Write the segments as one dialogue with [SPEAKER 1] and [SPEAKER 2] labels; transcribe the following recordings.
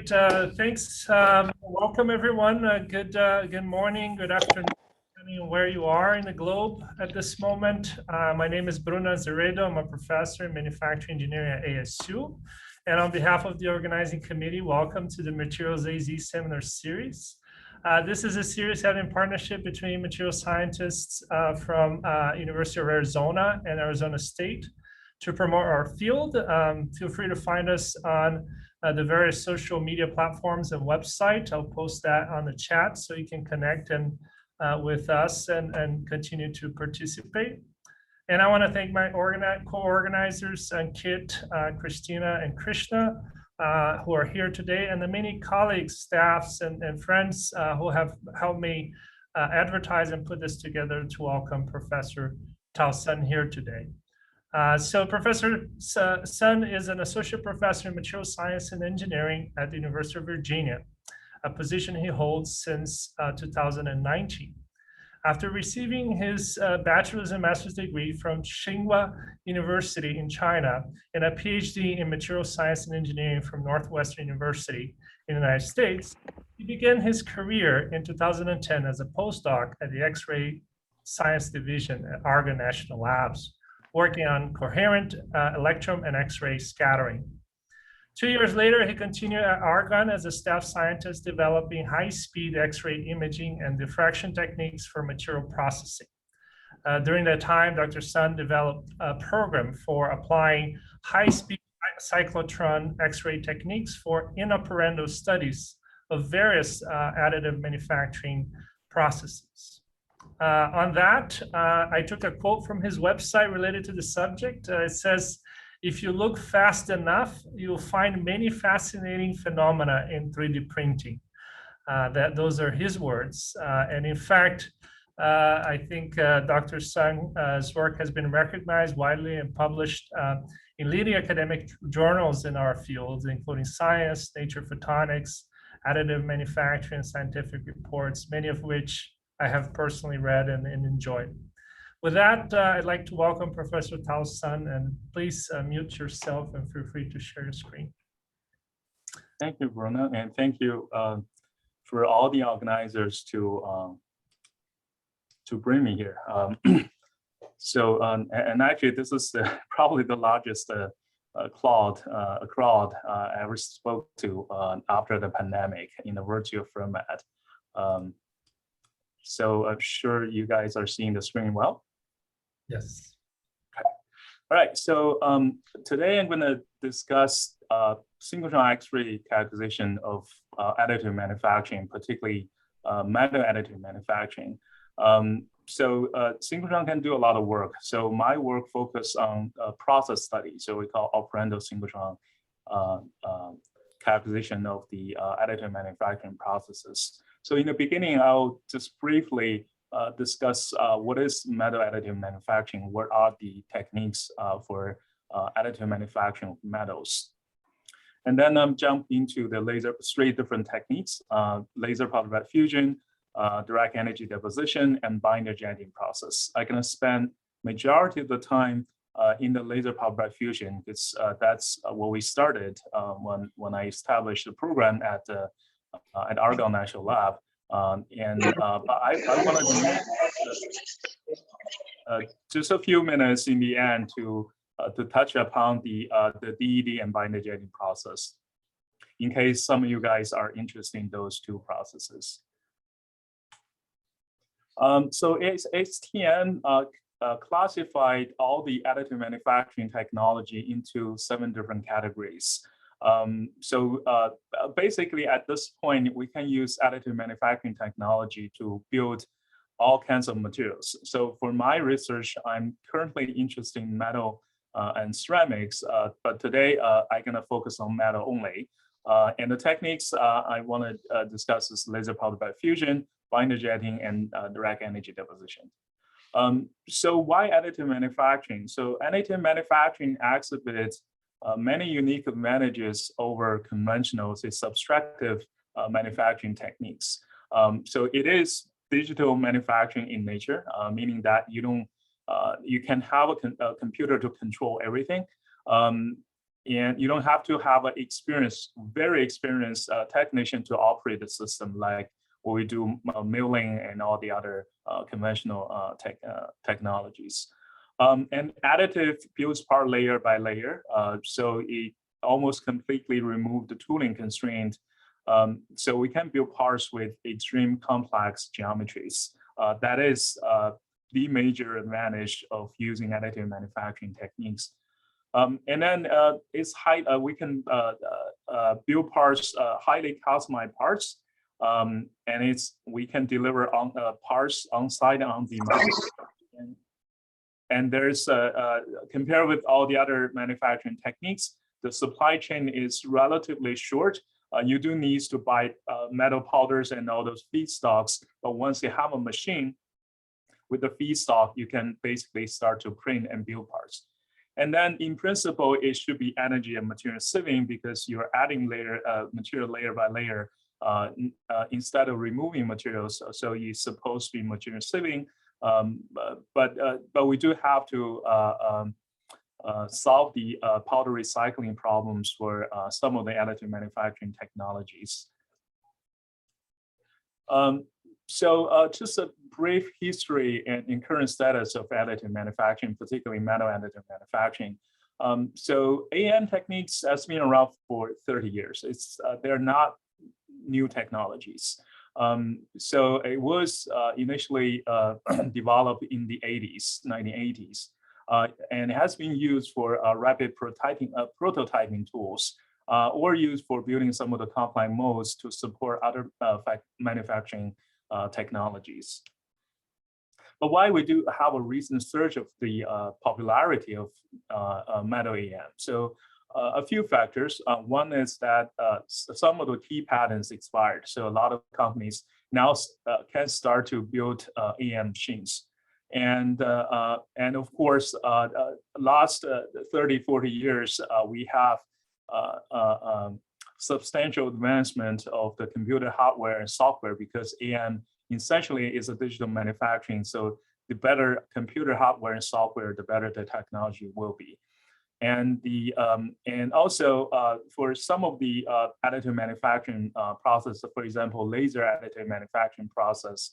[SPEAKER 1] right. Thanks. Welcome, everyone. Good morning, good afternoon, depending on where you are in the globe at this moment. My name is Bruno Azeredo. I'm a professor in manufacturing engineering at ASU. And on behalf of the organizing committee, welcome to the MateriAlZ seminar series. This is a series had in partnership between material scientists from University of Arizona and Arizona State to promote our field. Feel free to find us on the various social media platforms and website. I'll post that on the chat so you can connect and with us and continue to participate. And I want to thank my co-organizers, Kit, Christina, and Krishna, who are here today, and the many colleagues, staffs, and friends who have helped me advertise and put this together to welcome Professor Tao Sun here today. So Professor Sun is an associate professor in material science and engineering at the University of Virginia, a position he holds since 2019. After receiving his bachelor's and master's degree from Tsinghua University in China and a PhD in material science and engineering from Northwestern University in the United States, he began his career in 2010 as a postdoc at the X-ray Science Division at Argonne National Labs, working on coherent electron and X-ray scattering. 2 years later, he continued at Argonne as a staff scientist developing high-speed X-ray imaging and diffraction techniques for material processing. During that time, Dr. Sun developed a program for applying high-speed cyclotron X-ray techniques for inoperando studies of various additive manufacturing processes. On that, I took a quote from his website related to the subject. It says, "If you look fast enough, you'll find many fascinating phenomena in 3D printing." Those are his words. And in fact, I think Dr. Sun's work has been recognized widely and published in leading academic journals in our fields, including Science, Nature Photonics, Additive Manufacturing, Scientific Reports, many of which I have personally read and enjoyed. With that, I'd like to welcome Professor Tao Sun, and please mute yourself and feel free to share your screen.
[SPEAKER 2] Thank you, Bruno, and thank you for all the organizers to bring me here. And actually, this is probably the largest crowd I ever spoke to after the pandemic in a virtual format. So I'm sure you guys are seeing the screen well.
[SPEAKER 1] Yes.
[SPEAKER 2] Okay. All right. So today I'm going to discuss synchrotron X-ray characterization of additive manufacturing, particularly metal additive manufacturing. Synchrotron can do a lot of work. So my work focused on process study. So we call operando synchrotron characterization of the additive manufacturing processes. So in the beginning, I'll just briefly discuss what is metal additive manufacturing, what are the techniques for additive manufacturing of metals. And then jump into the three different techniques, laser powder fusion, direct energy deposition, and binder jetting process. I'm gonna spend majority of the time in the laser powder fusion, because that's what we started when I established the program at Argonne National Lab. But I wanted to just a few minutes in the end to touch upon the DED and binder jetting process, in case some of you guys are interested in those two processes. So HTM classified all the additive manufacturing technology into 7 different categories. Basically at this point, we can use additive manufacturing technology to build all kinds of materials. So for my research, I'm currently interested in metal and ceramics, but today I'm gonna focus on metal only. And the techniques I wanna discuss is laser powder bed fusion, binder jetting, and direct energy deposition. So why additive manufacturing? So additive manufacturing exhibits many unique advantages over conventional, say, subtractive manufacturing techniques. So it is digital manufacturing in nature, meaning that you can have a computer to control everything. And you don't have to have an very experienced technician to operate the system, like what we do milling and all the other conventional technologies. And additive builds part layer by layer, so it almost completely removed the tooling constraint. So we can build parts with extreme complex geometries. That is the major advantage of using additive manufacturing techniques. And then we can build parts, highly customized parts, and we can deliver on parts on site on demand. And there's compared with all the other manufacturing techniques, the supply chain is relatively short. You do need to buy metal powders and all those feedstocks, but once you have a machine with the feedstock, you can basically start to print and build parts. And then in principle, it should be energy and material saving because you're adding material layer by layer instead of removing materials. So it's supposed to be material saving, but we do have to solve the powder recycling problems for some of the additive manufacturing technologies. So just a brief history and current status of additive manufacturing, particularly metal additive manufacturing. So AM techniques has been around for 30 years. They're not new technologies. So it was initially developed in the 1980s, and it has been used for rapid prototyping tools, or used for building some of the complex molds to support other manufacturing technologies. But why we do have a recent surge of the popularity of metal AM? So a few factors. One is that some of the key patents expired. So a lot of companies now can start to build AM machines. And of course, last 30, 40 years, we have substantial advancement of the computer hardware and software because AM essentially is a digital manufacturing. So the better computer hardware and software, the better the technology will be. And also for some of the additive manufacturing process, for example, laser additive manufacturing process,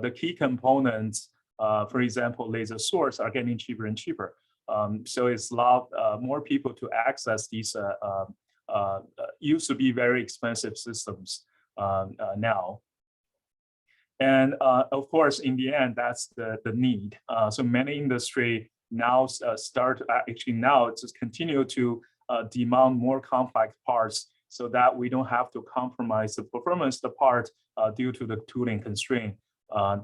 [SPEAKER 2] the key components, for example, laser source are getting cheaper and cheaper. So it's a lot more people to access these used to be very expensive systems now. And of course, in the end, that's the need. So many industry now just continue to demand more complex parts so that we don't have to compromise the performance of the part due to the tooling constraint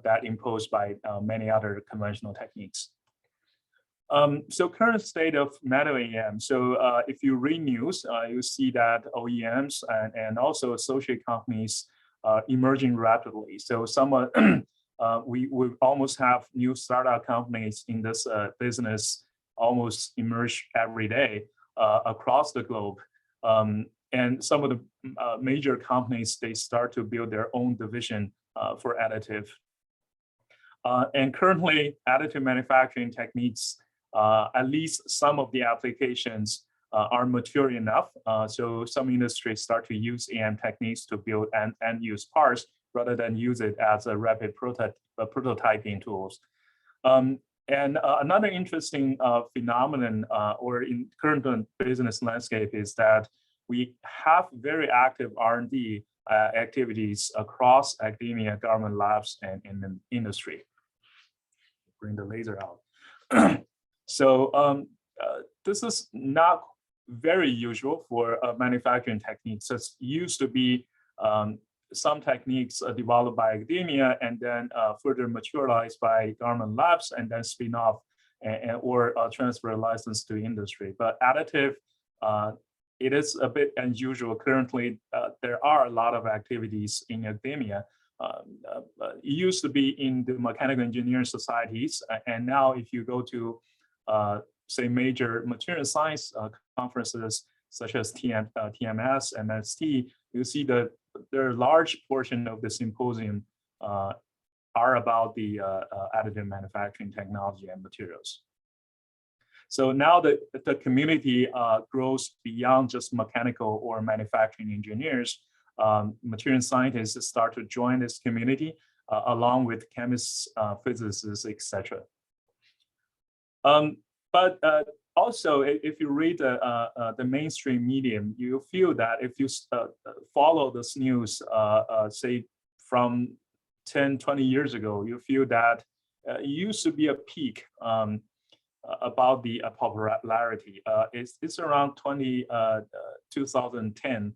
[SPEAKER 2] that imposed by many other conventional techniques. So current state of metal AM. So if you read news, you see that OEMs and also associate companies are emerging rapidly. So we almost have new startup companies in this business almost emerge every day across the globe. And some of the major companies, they start to build their own division for additive. And currently, additive manufacturing techniques, at least some of the applications are mature enough. So some industries start to use AM techniques to build and use parts rather than use it as a rapid prototyping tools. And another interesting phenomenon or in current business landscape is that we have very active R&D activities across academia, government labs, and in the industry. Bring the laser out. So this is not very usual for manufacturing techniques. It used to be some techniques developed by academia and then further matured by government labs and then spin off or transfer a license to industry. But additive, it is a bit unusual. Currently, there are a lot of activities in academia. It used to be in the mechanical engineering societies, and now if you go to say major material science conferences such as TMS and MST, you see that there are a large portion of the symposium are about the additive manufacturing technology and materials. So now the community grows beyond just mechanical or manufacturing engineers. Material scientists start to join this community along with chemists, physicists, etc. But also, if you read the mainstream medium, you feel that if you follow this news, say from 10, 20 years ago, you feel that it used to be a peak about the popularity. It's around 2010.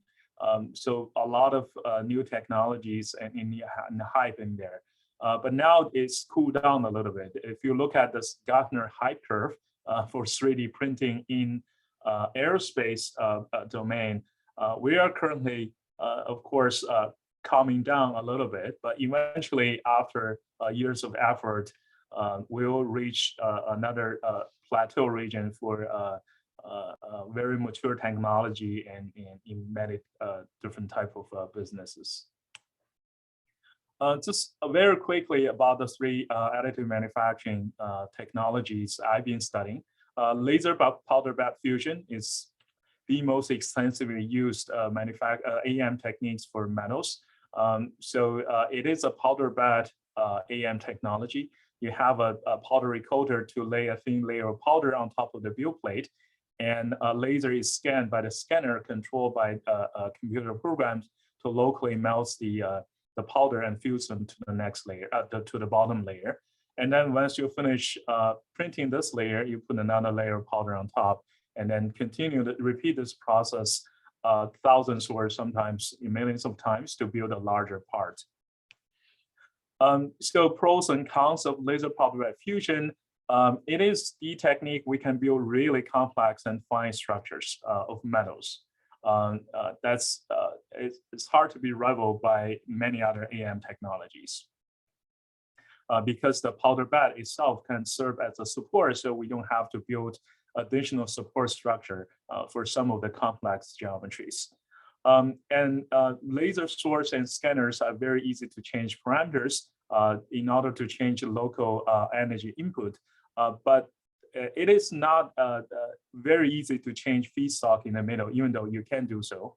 [SPEAKER 2] So a lot of new technologies and hype in there. But now it's cooled down a little bit. If you look at this Gartner hype curve for 3D printing in aerospace domain, we are currently, of course, calming down a little bit, but eventually after years of effort, we'll reach another plateau region for very mature technology and in many different type of businesses. Just very quickly about the three additive manufacturing technologies I've been studying. Laser powder bed fusion is the most extensively used AM techniques for metals. So it is a powder bed AM technology. You have a powder coater to lay a thin layer of powder on top of the build plate, and a laser is scanned by the scanner controlled by computer programs to locally melt the powder and fuse them to the next layer, to the bottom layer. And then once you finish printing this layer, you put another layer of powder on top, and then continue to repeat this process thousands or sometimes millions of times to build a larger part. So pros and cons of laser powder bed fusion. It is the technique we can build really complex and fine structures of metals. It's hard to be rivaled by many other AM technologies. Because the powder bed itself can serve as a support, so we don't have to build additional support structure for some of the complex geometries. And laser source and scanners are very easy to change parameters in order to change local energy input. But it is not very easy to change feedstock in the middle, even though you can do so.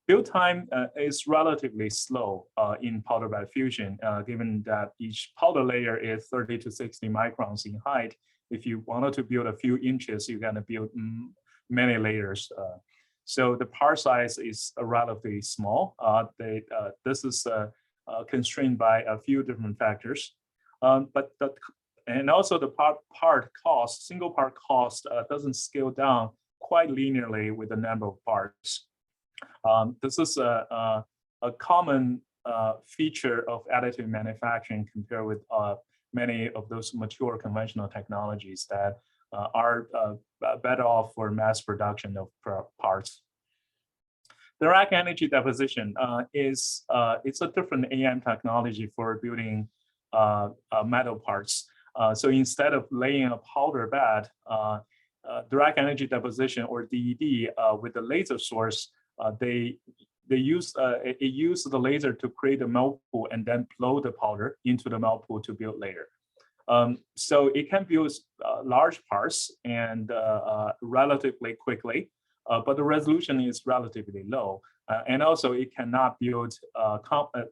[SPEAKER 2] Build time is relatively slow in powder bed fusion, given that each powder layer is 30 to 60 microns in height. If you wanted to build a few inches, you're gonna build many layers. So the part size is relatively small. This is constrained by a few different factors. And also the part cost, single part cost doesn't scale down quite linearly with the number of parts. This is a common feature of additive manufacturing compared with many of those mature conventional technologies that are better off for mass production of parts. Direct energy deposition it's a different AM technology for building metal parts. So instead of laying a powder bed, direct energy deposition or DED with the laser source, it use the laser to create a melt pool and then blow the powder into the melt pool to build layer. So it can build large parts and relatively quickly, but the resolution is relatively low. And also it cannot build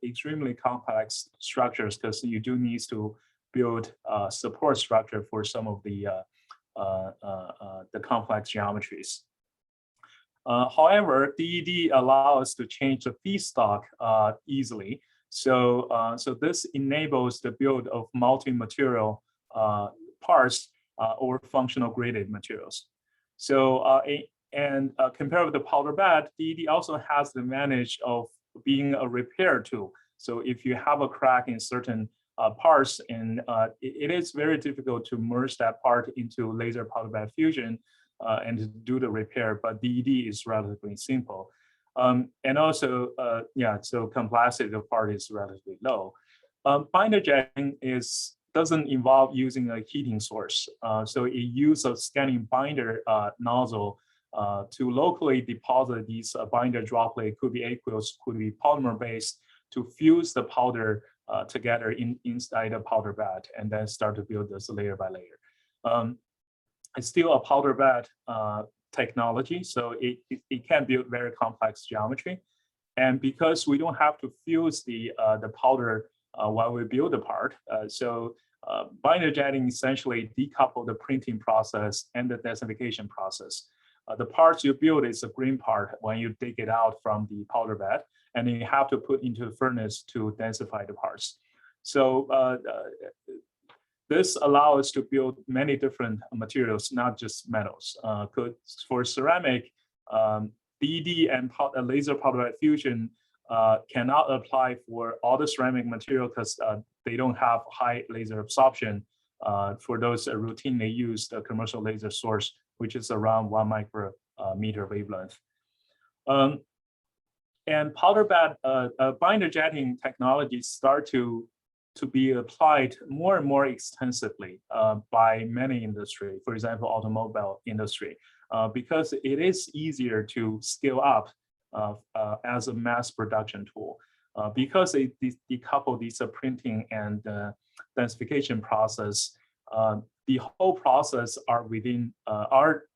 [SPEAKER 2] extremely complex structures because you do need to build support structure for some of the complex geometries. However, DED allows us to change the feedstock easily. So this enables the build of multi-material parts or functional graded materials. So compared with the powder bed, DED also has the advantage of being a repair tool. So if you have a crack in certain parts, and it is very difficult to merge that part into laser powder bed fusion and to do the repair, but DED is relatively simple. And also, so complexity of the part is relatively low. Binder jetting doesn't involve using a heating source. So it uses a scanning binder nozzle to locally deposit these binder droplet, could be aqueous, could be polymer based, to fuse the powder together inside a powder bed and then start to build this layer by layer. it's still a powder bed technology, so it can build very complex geometry. And because we don't have to fuse the powder while we build the part, so binder jetting essentially decouple the printing process and the densification process. The parts you build is a green part when you dig it out from the powder bed, and then you have to put into the furnace to densify the parts. So this allows us to build many different materials, not just metals. For ceramic, BD and laser powder bed fusion cannot apply for all the ceramic material because they don't have high laser absorption for those routinely used commercial laser source, which is around 1 micrometer wavelength. And powder bed binder jetting technologies start to be applied more and more extensively by many industry, for example, automobile industry, because it is easier to scale up as a mass production tool. Because they decouple these printing and densification process, the whole process are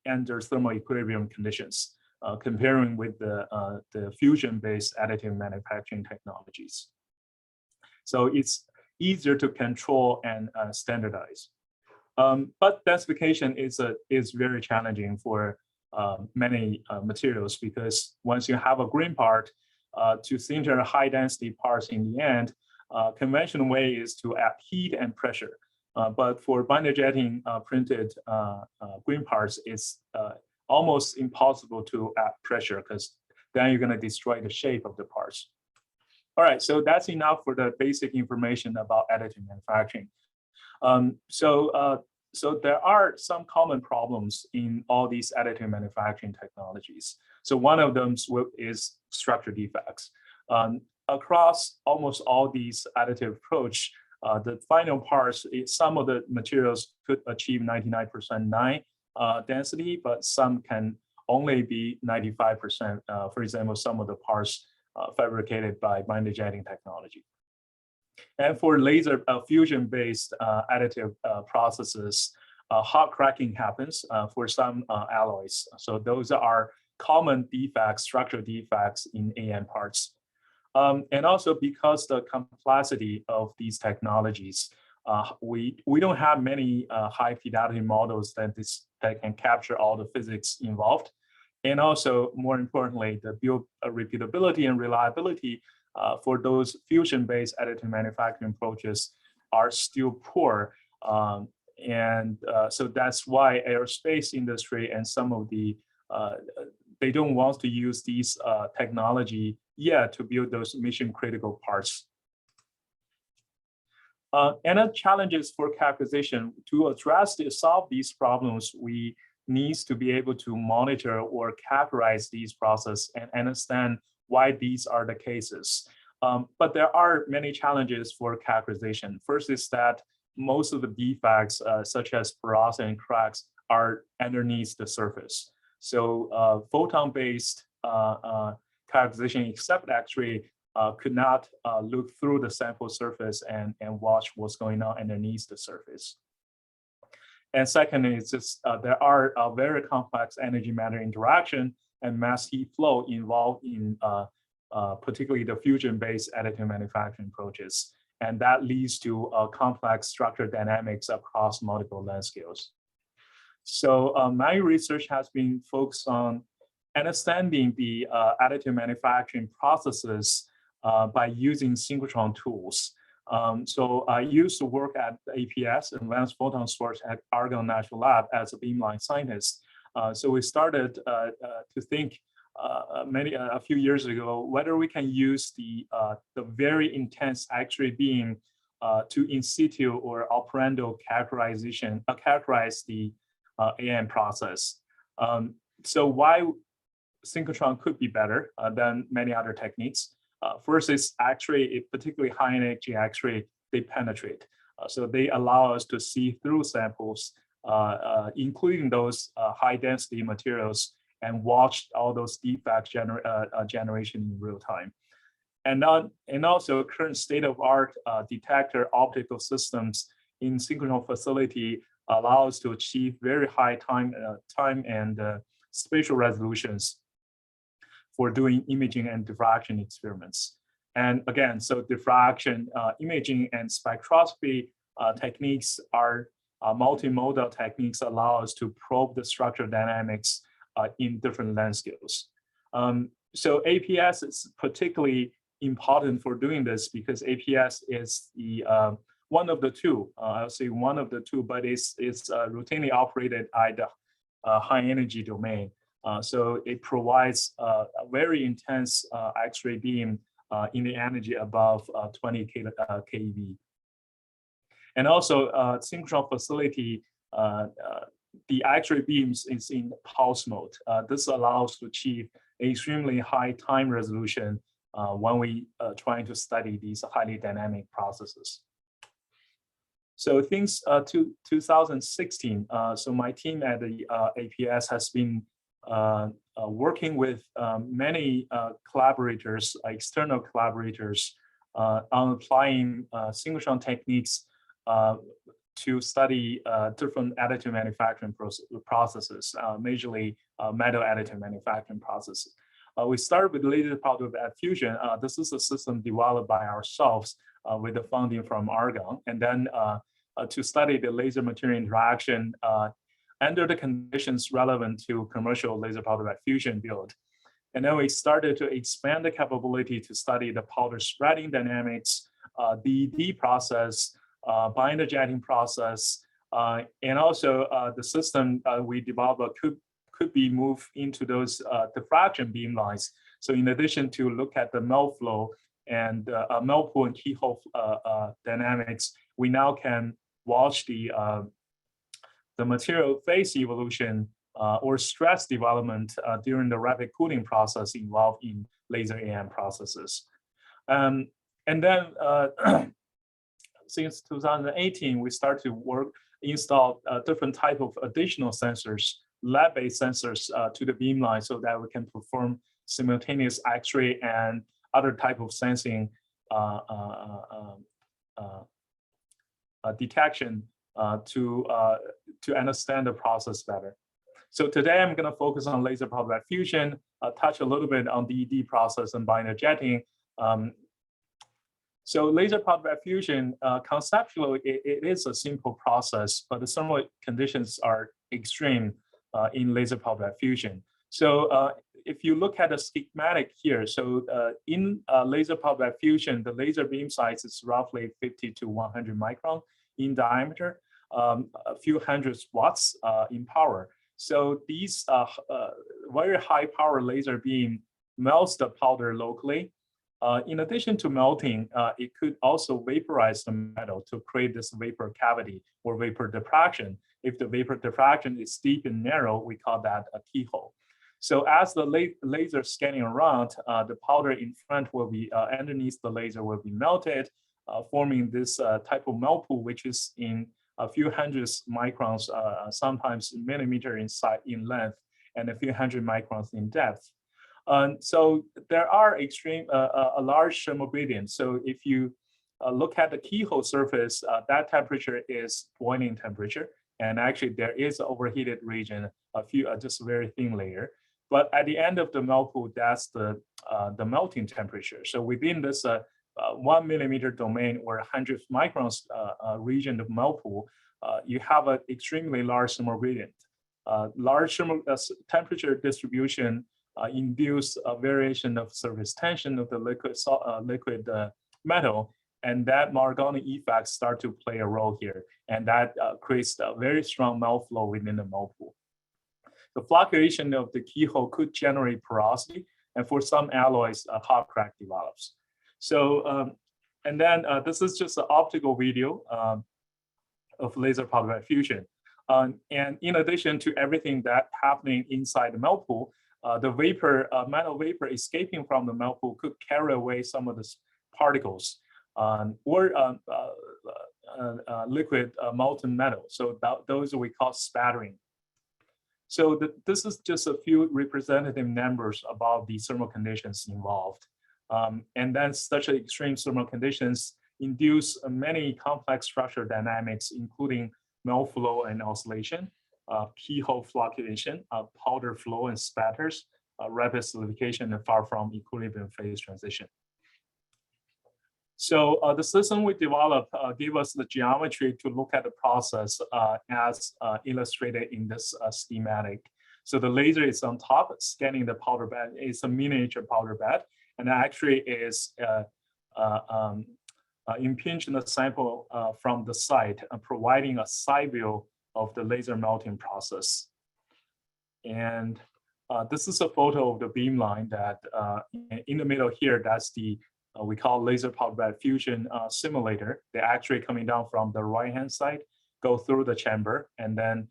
[SPEAKER 2] under thermal equilibrium conditions, comparing with the fusion-based additive manufacturing technologies. So it's easier to control and standardize. But densification is very challenging for many materials, because once you have a green part, to sinter high density parts in the end, conventional way is to add heat and pressure. But for binder jetting printed green parts, it's almost impossible to add pressure, because then you're going to destroy the shape of the parts. All right, so that's enough for the basic information about additive manufacturing. So there are some common problems in all these additive manufacturing technologies. So one of them is structure defects. Across almost all these additive approach, the final parts, some of the materials could achieve 99% 9 density, but some can only be 95%. For example, some of the parts fabricated by binder jetting technology. And for laser fusion-based additive processes, hot cracking happens for some alloys. So those are common defects, structural defects in AM parts. And also because the complexity of these technologies, we don't have many high fidelity models that can capture all the physics involved. And also, more importantly, the build repeatability and reliability for those fusion-based additive manufacturing approaches are still poor. So that's why aerospace industry and some of the, they don't want to use these technology yet to build those mission critical parts. And the challenges for characterization, to solve these problems, we need to be able to monitor or characterize these processes and understand why these are the cases. But there are many challenges for characterization. First is that most of the defects, such as porosity and cracks, are underneath the surface. So photon-based characterization, except X-ray, could not look through the sample surface and watch what's going on underneath the surface. And second is just there are very complex energy matter interaction and mass heat flow involved in particularly the fusion-based additive manufacturing approaches. And that leads to complex structure dynamics across multiple length scales. So my research has been focused on understanding the additive manufacturing processes by using synchrotron tools. So I used to work at APS, Advanced Photon Source at Argonne National Lab, as a beamline scientist. So we started to think a few years ago whether we can use the very intense X-ray beam to in situ or operando characterization, characterize the AM process. So why synchrotron could be better than many other techniques. First is X-ray, particularly high energy X-ray, they penetrate. So they allow us to see through samples, including those high density materials, and watch all those defect generation in real time. And also current state of art detector optical systems in synchrotron facility allow us to achieve very high time and spatial resolutions for doing imaging and diffraction experiments. And again, so diffraction, imaging, and spectroscopy techniques are multimodal techniques allow us to probe the structural dynamics in different length scales. So APS is particularly important for doing this because APS is the one of the two, I'll say one of the two, but it's routinely operated at the high energy domain. So it provides a very intense X-ray beam in the energy above 20 keV. And also synchrotron facility, the X-ray beams is in pulse mode. This allows to achieve extremely high time resolution when we trying to study these highly dynamic processes. So since 2016, so my team at the APS has been working with many collaborators, external collaborators, on applying synchrotron techniques to study different additive manufacturing processes, majorly metal additive manufacturing processes. We started with laser powder bed fusion. This is a system developed by ourselves with the funding from Argonne, and then to study the laser material interaction under the conditions relevant to commercial laser powder bed fusion build. And then we started to expand the capability to study the powder spreading dynamics, DED process, binder jetting process, and also the system we developed could be moved into those diffraction beam lines. So in addition to look at the melt flow and melt pool and keyhole dynamics, we now can watch the material phase evolution or stress development during the rapid cooling process involved in laser AM processes. And then since 2018, we start to install different type of additional sensors, lab-based sensors to the beamline so that we can perform simultaneous X-ray and other type of sensing detection to understand the process better. So today I'm going to focus on laser powder bed fusion, touch a little bit on DED process and binder jetting. So laser powder bed fusion, conceptually, it is a simple process, but the thermal conditions are extreme in laser powder bed fusion. So if you look at the schematic here, so in laser powder bed fusion, the laser beam size is roughly 50 to 100 micron in diameter, a few hundred watts in power. So these very high power laser beam melts the powder locally. In addition to melting, it could also vaporize the metal to create this vapor cavity or vapor diffraction. If the vapor diffraction is deep and narrow, we call that a keyhole. So as the laser scanning around, the powder in front will be, underneath the laser will be melted, forming this type of melt pool, which is in a few hundreds microns, sometimes millimeter in length, and a few hundred microns in depth. So there are a large thermal gradient. So if you look at the keyhole surface, that temperature is boiling temperature. And actually there is an overheated region, just a very thin layer. But at the end of the melt pool, that's the melting temperature. So within this 1 millimeter domain or 100 microns region of melt pool, you have an extremely large thermal gradient. Large thermal temperature distribution induce a variation of surface tension of the liquid metal, and that Marconi effects start to play a role here, and that creates a very strong melt flow within the melt pool. The fluctuation of the keyhole could generate porosity, and for some alloys, a hot crack develops. So, and then this is just an optical video of laser powder bed fusion. And in addition to everything that happening inside the melt pool, the vapor, metal vapor escaping from the melt pool could carry away some of the particles or liquid molten metal. So those we call spattering. So this is just a few representative numbers about the thermal conditions involved. And then such extreme thermal conditions induce many complex structural dynamics, including melt flow and oscillation, keyhole fluctuation, powder flow and spatters, rapid solidification, and far from equilibrium phase transition. So the system we developed gave us the geometry to look at the process as illustrated in this schematic. So the laser is on top, scanning the powder bed. It's a miniature powder bed, and actually is impinging the sample from the side, providing a side view of the laser melting process. And this is a photo of the beamline that in the middle here, that's the we call laser powder bed fusion simulator. They're actually coming down from the right-hand side, go through the chamber, and then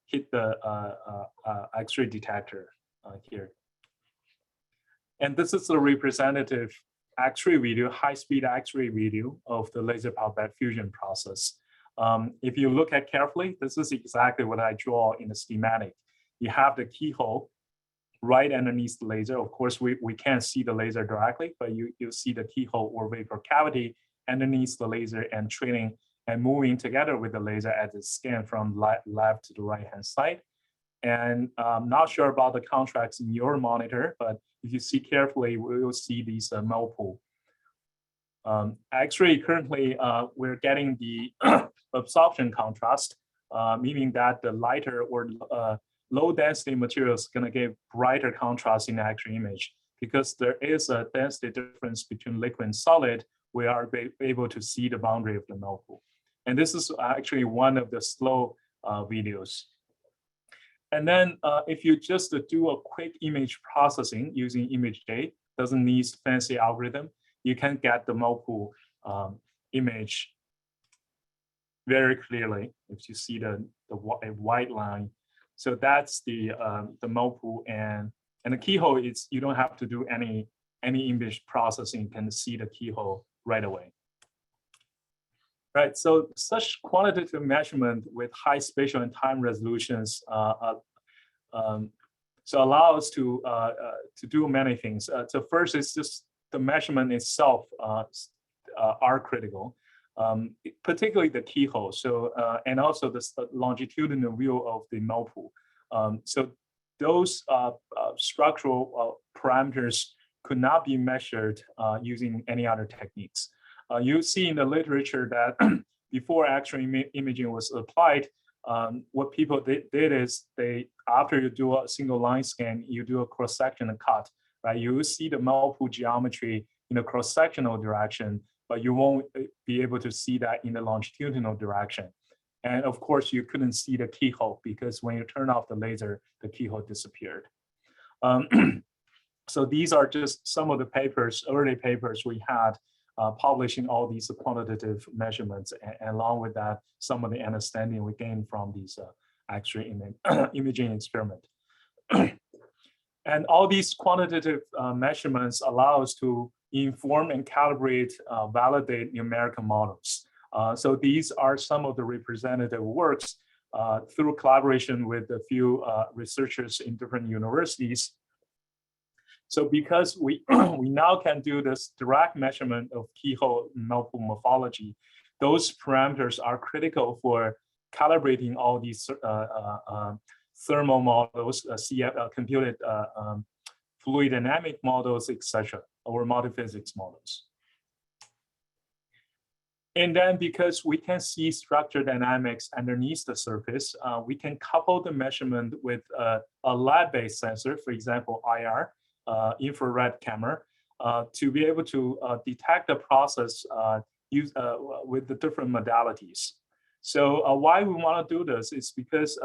[SPEAKER 2] hit the X-ray detector here. And this is the representative X-ray video, high-speed X-ray video of the laser powder bed fusion process. If you look at carefully, this is exactly what I draw in the schematic. You have the keyhole right underneath the laser. Of course, we can't see the laser directly, but you see the keyhole or vapor cavity underneath the laser and trailing and moving together with the laser as it scans from left to the right-hand side. And I'm not sure about the contrast in your monitor, but if you see carefully, we will see these melt pool. Actually, currently, we're getting the absorption contrast, meaning that the lighter or low density materials is going to give brighter contrast in the X-ray image. Because there is a density difference between liquid and solid, we are able to see the boundary of the melt pool. And this is actually one of the slow videos. And then if you just do a quick image processing using ImageJ, doesn't need fancy algorithm, you can get the melt pool image very clearly if you see the white line. So that's the melt pool, and the keyhole is, you don't have to do any image processing, you can see the keyhole right away. Right, so such quantitative measurement with high spatial and time resolutions so allow us to do many things. So first, it's just the measurement itself are critical, particularly the keyhole. So and also the longitudinal view of the melt pool. So those structural parameters could not be measured using any other techniques. You see in the literature that before X-ray imaging was applied, what people did is after you do a single line scan, you do a cross-section and cut, right? You will see the melt pool geometry in a cross-sectional direction, but you won't be able to see that in the longitudinal direction. And of course, you couldn't see the keyhole because when you turn off the laser, the keyhole disappeared. So these are just some of the papers, early papers we had publishing all these quantitative measurements, and along with that, some of the understanding we gained from these X-ray imaging experiment. And all these quantitative measurements allow us to inform and calibrate, validate numerical models. So these are some of the representative works through collaboration with a few researchers in different universities. So because we now can do this direct measurement of keyhole melt pool morphology, those parameters are critical for calibrating all these thermal models, computed fluid dynamic models, etc., or multiphysics models. And then because we can see structure dynamics underneath the surface, we can couple the measurement with a lab-based sensor, for example, IR, infrared camera, to be able to detect the process with the different modalities. So why we want to do this is because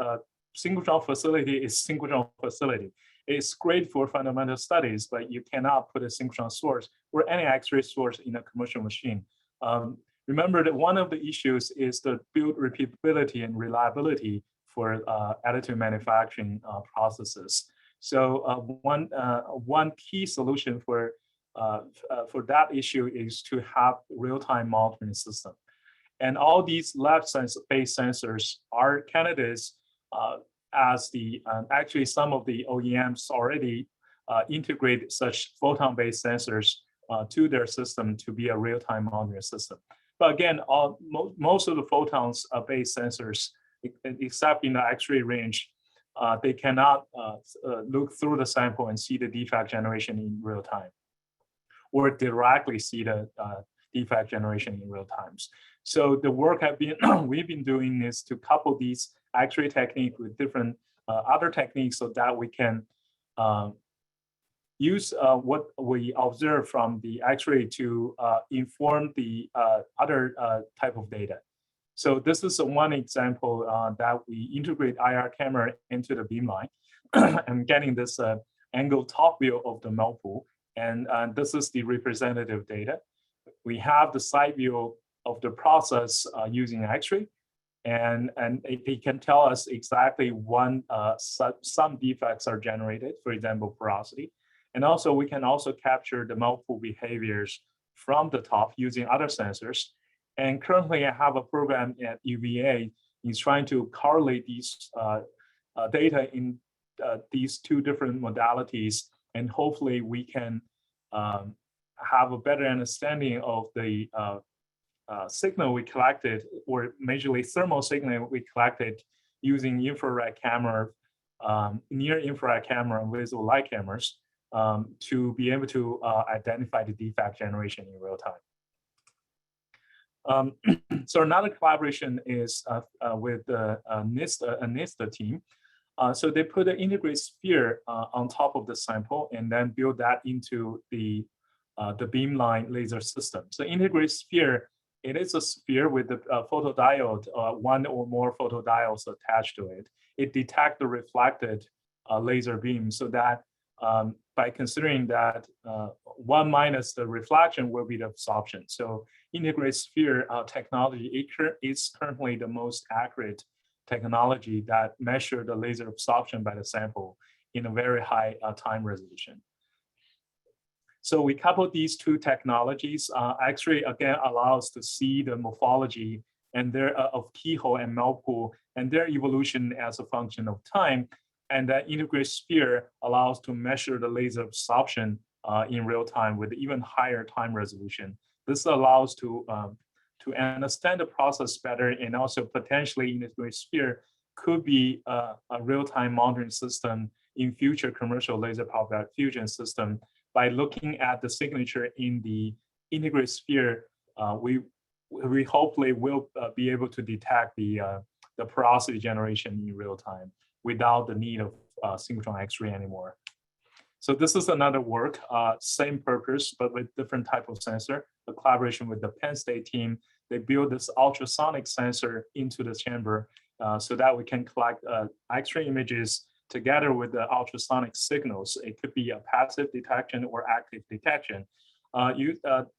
[SPEAKER 2] synchrotron facility is synchrotron facility. It's great for fundamental studies, but you cannot put a synchrotron source or any X-ray source in a commercial machine. Remember that one of the issues is the build repeatability and reliability for additive manufacturing processes. So one key solution for that issue is to have real-time monitoring system. And all these lab-based sensors are candidates as the, actually some of the OEMs already integrate such photon-based sensors to their system to be a real-time monitoring system. But again, most of the photons based sensors, except in the X-ray range, they cannot look through the sample and see the defect generation in real time, or directly see the defect generation in real times. So the work we've been doing is to couple these X-ray technique with different other techniques so that we can use what we observe from the X-ray to inform the other type of data. So this is one example that we integrate IR camera into the beamline and getting this angle top view of the melt pool. And this is the representative data. We have the side view of the process using X-ray, and it can tell us exactly when some defects are generated, for example, porosity. And also we can also capture the melt pool behaviors from the top using other sensors. And currently I have a program at UVA is trying to correlate these data in these two different modalities, and hopefully we can have a better understanding of the signal we collected, or majorly thermal signal we collected using infrared camera, near infrared camera and visible light cameras to be able to identify the defect generation in real time. So another collaboration is with the NISTA team. So they put an integrated sphere on top of the sample and then build that into the beamline laser system. So integrated sphere, it is a sphere with the photodiode, one or more photodiodes attached to it. It detects the reflected laser beam, so that by considering that 1 minus the reflection will be the absorption. So integrated sphere technology is currently the most accurate technology that measure the laser absorption by the sample in a very high time resolution. So we couple these two technologies. X-ray again allows to see the morphology and of keyhole and melt pool and their evolution as a function of time. And that integrated sphere allows to measure the laser absorption in real time with even higher time resolution. This allows to understand the process better, and also potentially integrated sphere could be a real-time monitoring system in future commercial laser power fusion system. By looking at the signature in the integrated sphere, we hopefully will be able to detect the porosity generation in real time without the need of synchrotron X-ray anymore. So this is another work, same purpose, but with different type of sensor. A collaboration with the Penn State team, they build this ultrasonic sensor into the chamber so that we can collect X-ray images together with the ultrasonic signals. It could be a passive detection or active detection.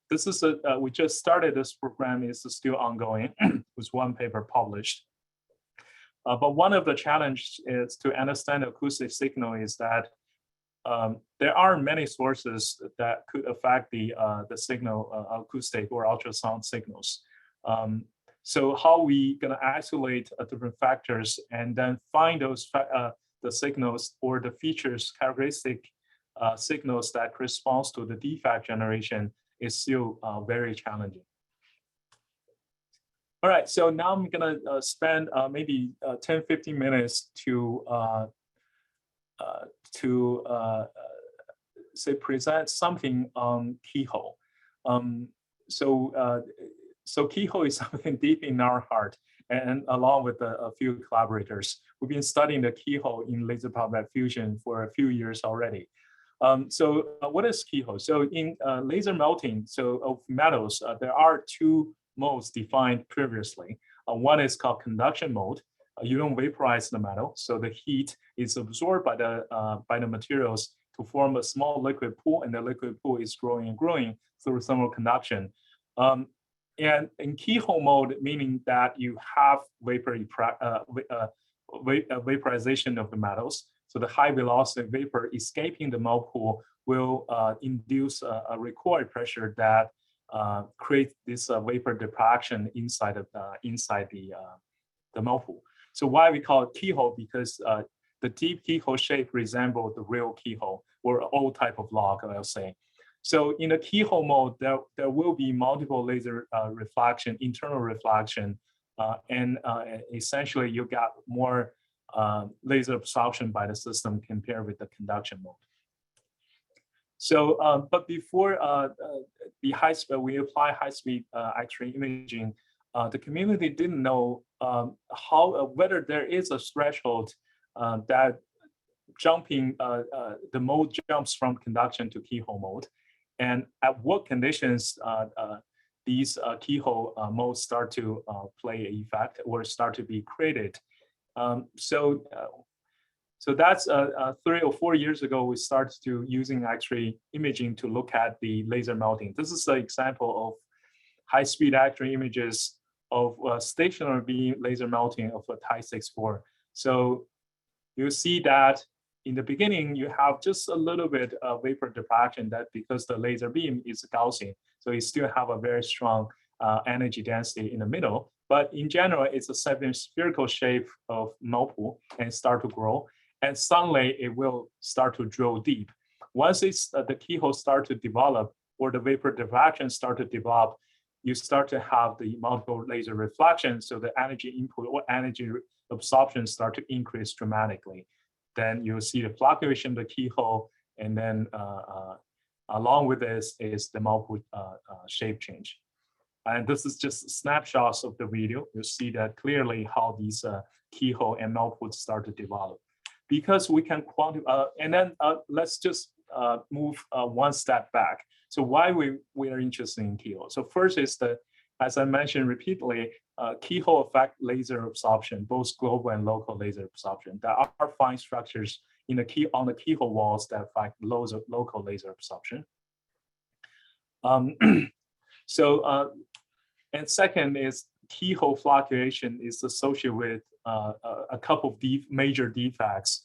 [SPEAKER 2] This is we just started this program, is still ongoing. With one paper published. But one of the challenges is to understand acoustic signal is that there are many sources that could affect the signal acoustic or ultrasound signals. So how we gonna isolate different factors and then find those the signals or the features characteristic signals that corresponds to the defect generation is still very challenging. All right, so now I'm gonna spend maybe 10-15 minutes to say present something on Keyhole. So Keyhole is something deep in our heart, and along with a few collaborators, we've been studying the Keyhole in laser power fusion for a few years already. So what is Keyhole? So in laser melting, so of metals, there are two modes defined previously. One is called conduction mode. You don't vaporize the metal, so the heat is absorbed by the materials to form a small liquid pool, and the liquid pool is growing and growing through thermal conduction. And in keyhole mode, meaning that you have vaporization of the metals. So the high velocity vapor escaping the melt pool will induce a recoil pressure that creates this vapor diffraction inside of the melt pool. So why we call it keyhole? Because the deep keyhole shape resembles the real keyhole or old type of log, I'll say. So in the keyhole mode, there will be multiple laser reflection, internal reflection, and essentially you got more laser absorption by the system compared with the conduction mode. So, but before the high speed, we apply high-speed X-ray imaging, the community didn't know whether there is a threshold that jumping the mode jumps from conduction to keyhole mode, and at what conditions these keyhole modes start to play an effect or start to be created. So that's 3 or 4 years ago, we started to using X-ray imaging to look at the laser melting. This is an example of high-speed X-ray images of stationary beam laser melting of a Ti-64. So you see that in the beginning, you have just a little bit of vapor diffraction that because the laser beam is Gaussian, so you still have a very strong energy density in the middle. But in general, it's a spherical shape of melt pool and start to grow. And suddenly it will start to drill deep. Once it's, the keyhole start to develop or the vapor diffraction start to develop, you start to have the multiple laser reflections. So the energy input or energy absorption start to increase dramatically. Then you'll see the fluctuation of the keyhole, and then along with this is the multiple shape change. And this is just snapshots of the video. You'll see that clearly how these keyhole and melt start to develop. Because we can quantify, and then let's just move one step back. So why we are interested in keyhole? So first is the, as I mentioned repeatedly, keyhole affect laser absorption, both global and local laser absorption. There are fine structures in the on the keyhole walls that affect local laser absorption. And second is keyhole fluctuation is associated with a couple of major defects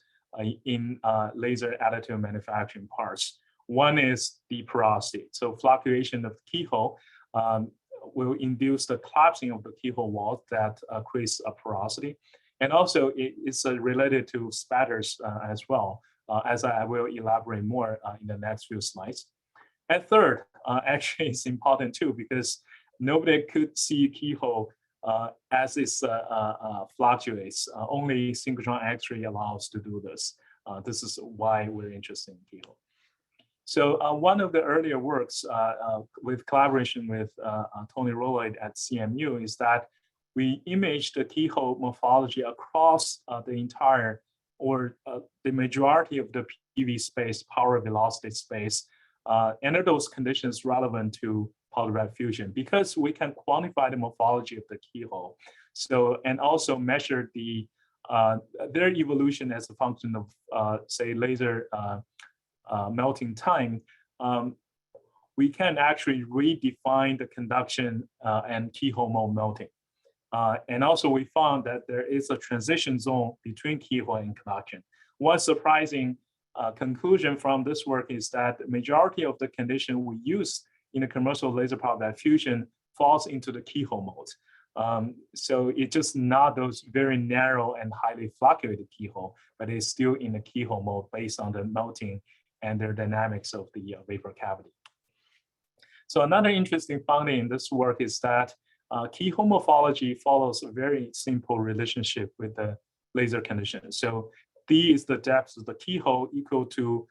[SPEAKER 2] in laser additive manufacturing parts. One is the porosity. So fluctuation of keyhole will induce the collapsing of the keyhole wall that creates a porosity. And also it's related to spatters as well, as I will elaborate more in the next few slides. And third, actually it's important too, because nobody could see keyhole as it fluctuates. Only synchrotron X-ray allows to do this. This is why we're interested in keyhole. So one of the earlier works with collaboration with Tony Roloid at CMU is that we imaged the keyhole morphology across the entire or the majority of the PV space, power velocity space, under those conditions relevant to polyred fusion, because we can quantify the morphology of the keyhole. So, and also measure the their evolution as a function of, say, laser melting time, we can actually redefine the conduction and keyhole mode melting. And also we found that there is a transition zone between keyhole and conduction. One surprising conclusion from this work is that the majority of the condition we use in the commercial laser power fusion falls into the keyhole mode. So it's just not those very narrow and highly fluctuated keyhole, but it's still in the keyhole mode based on the melting and their dynamics of the vapor cavity. So another interesting finding in this work is that keyhole morphology follows a very simple relationship with the laser condition. So D is the depth of the keyhole equal to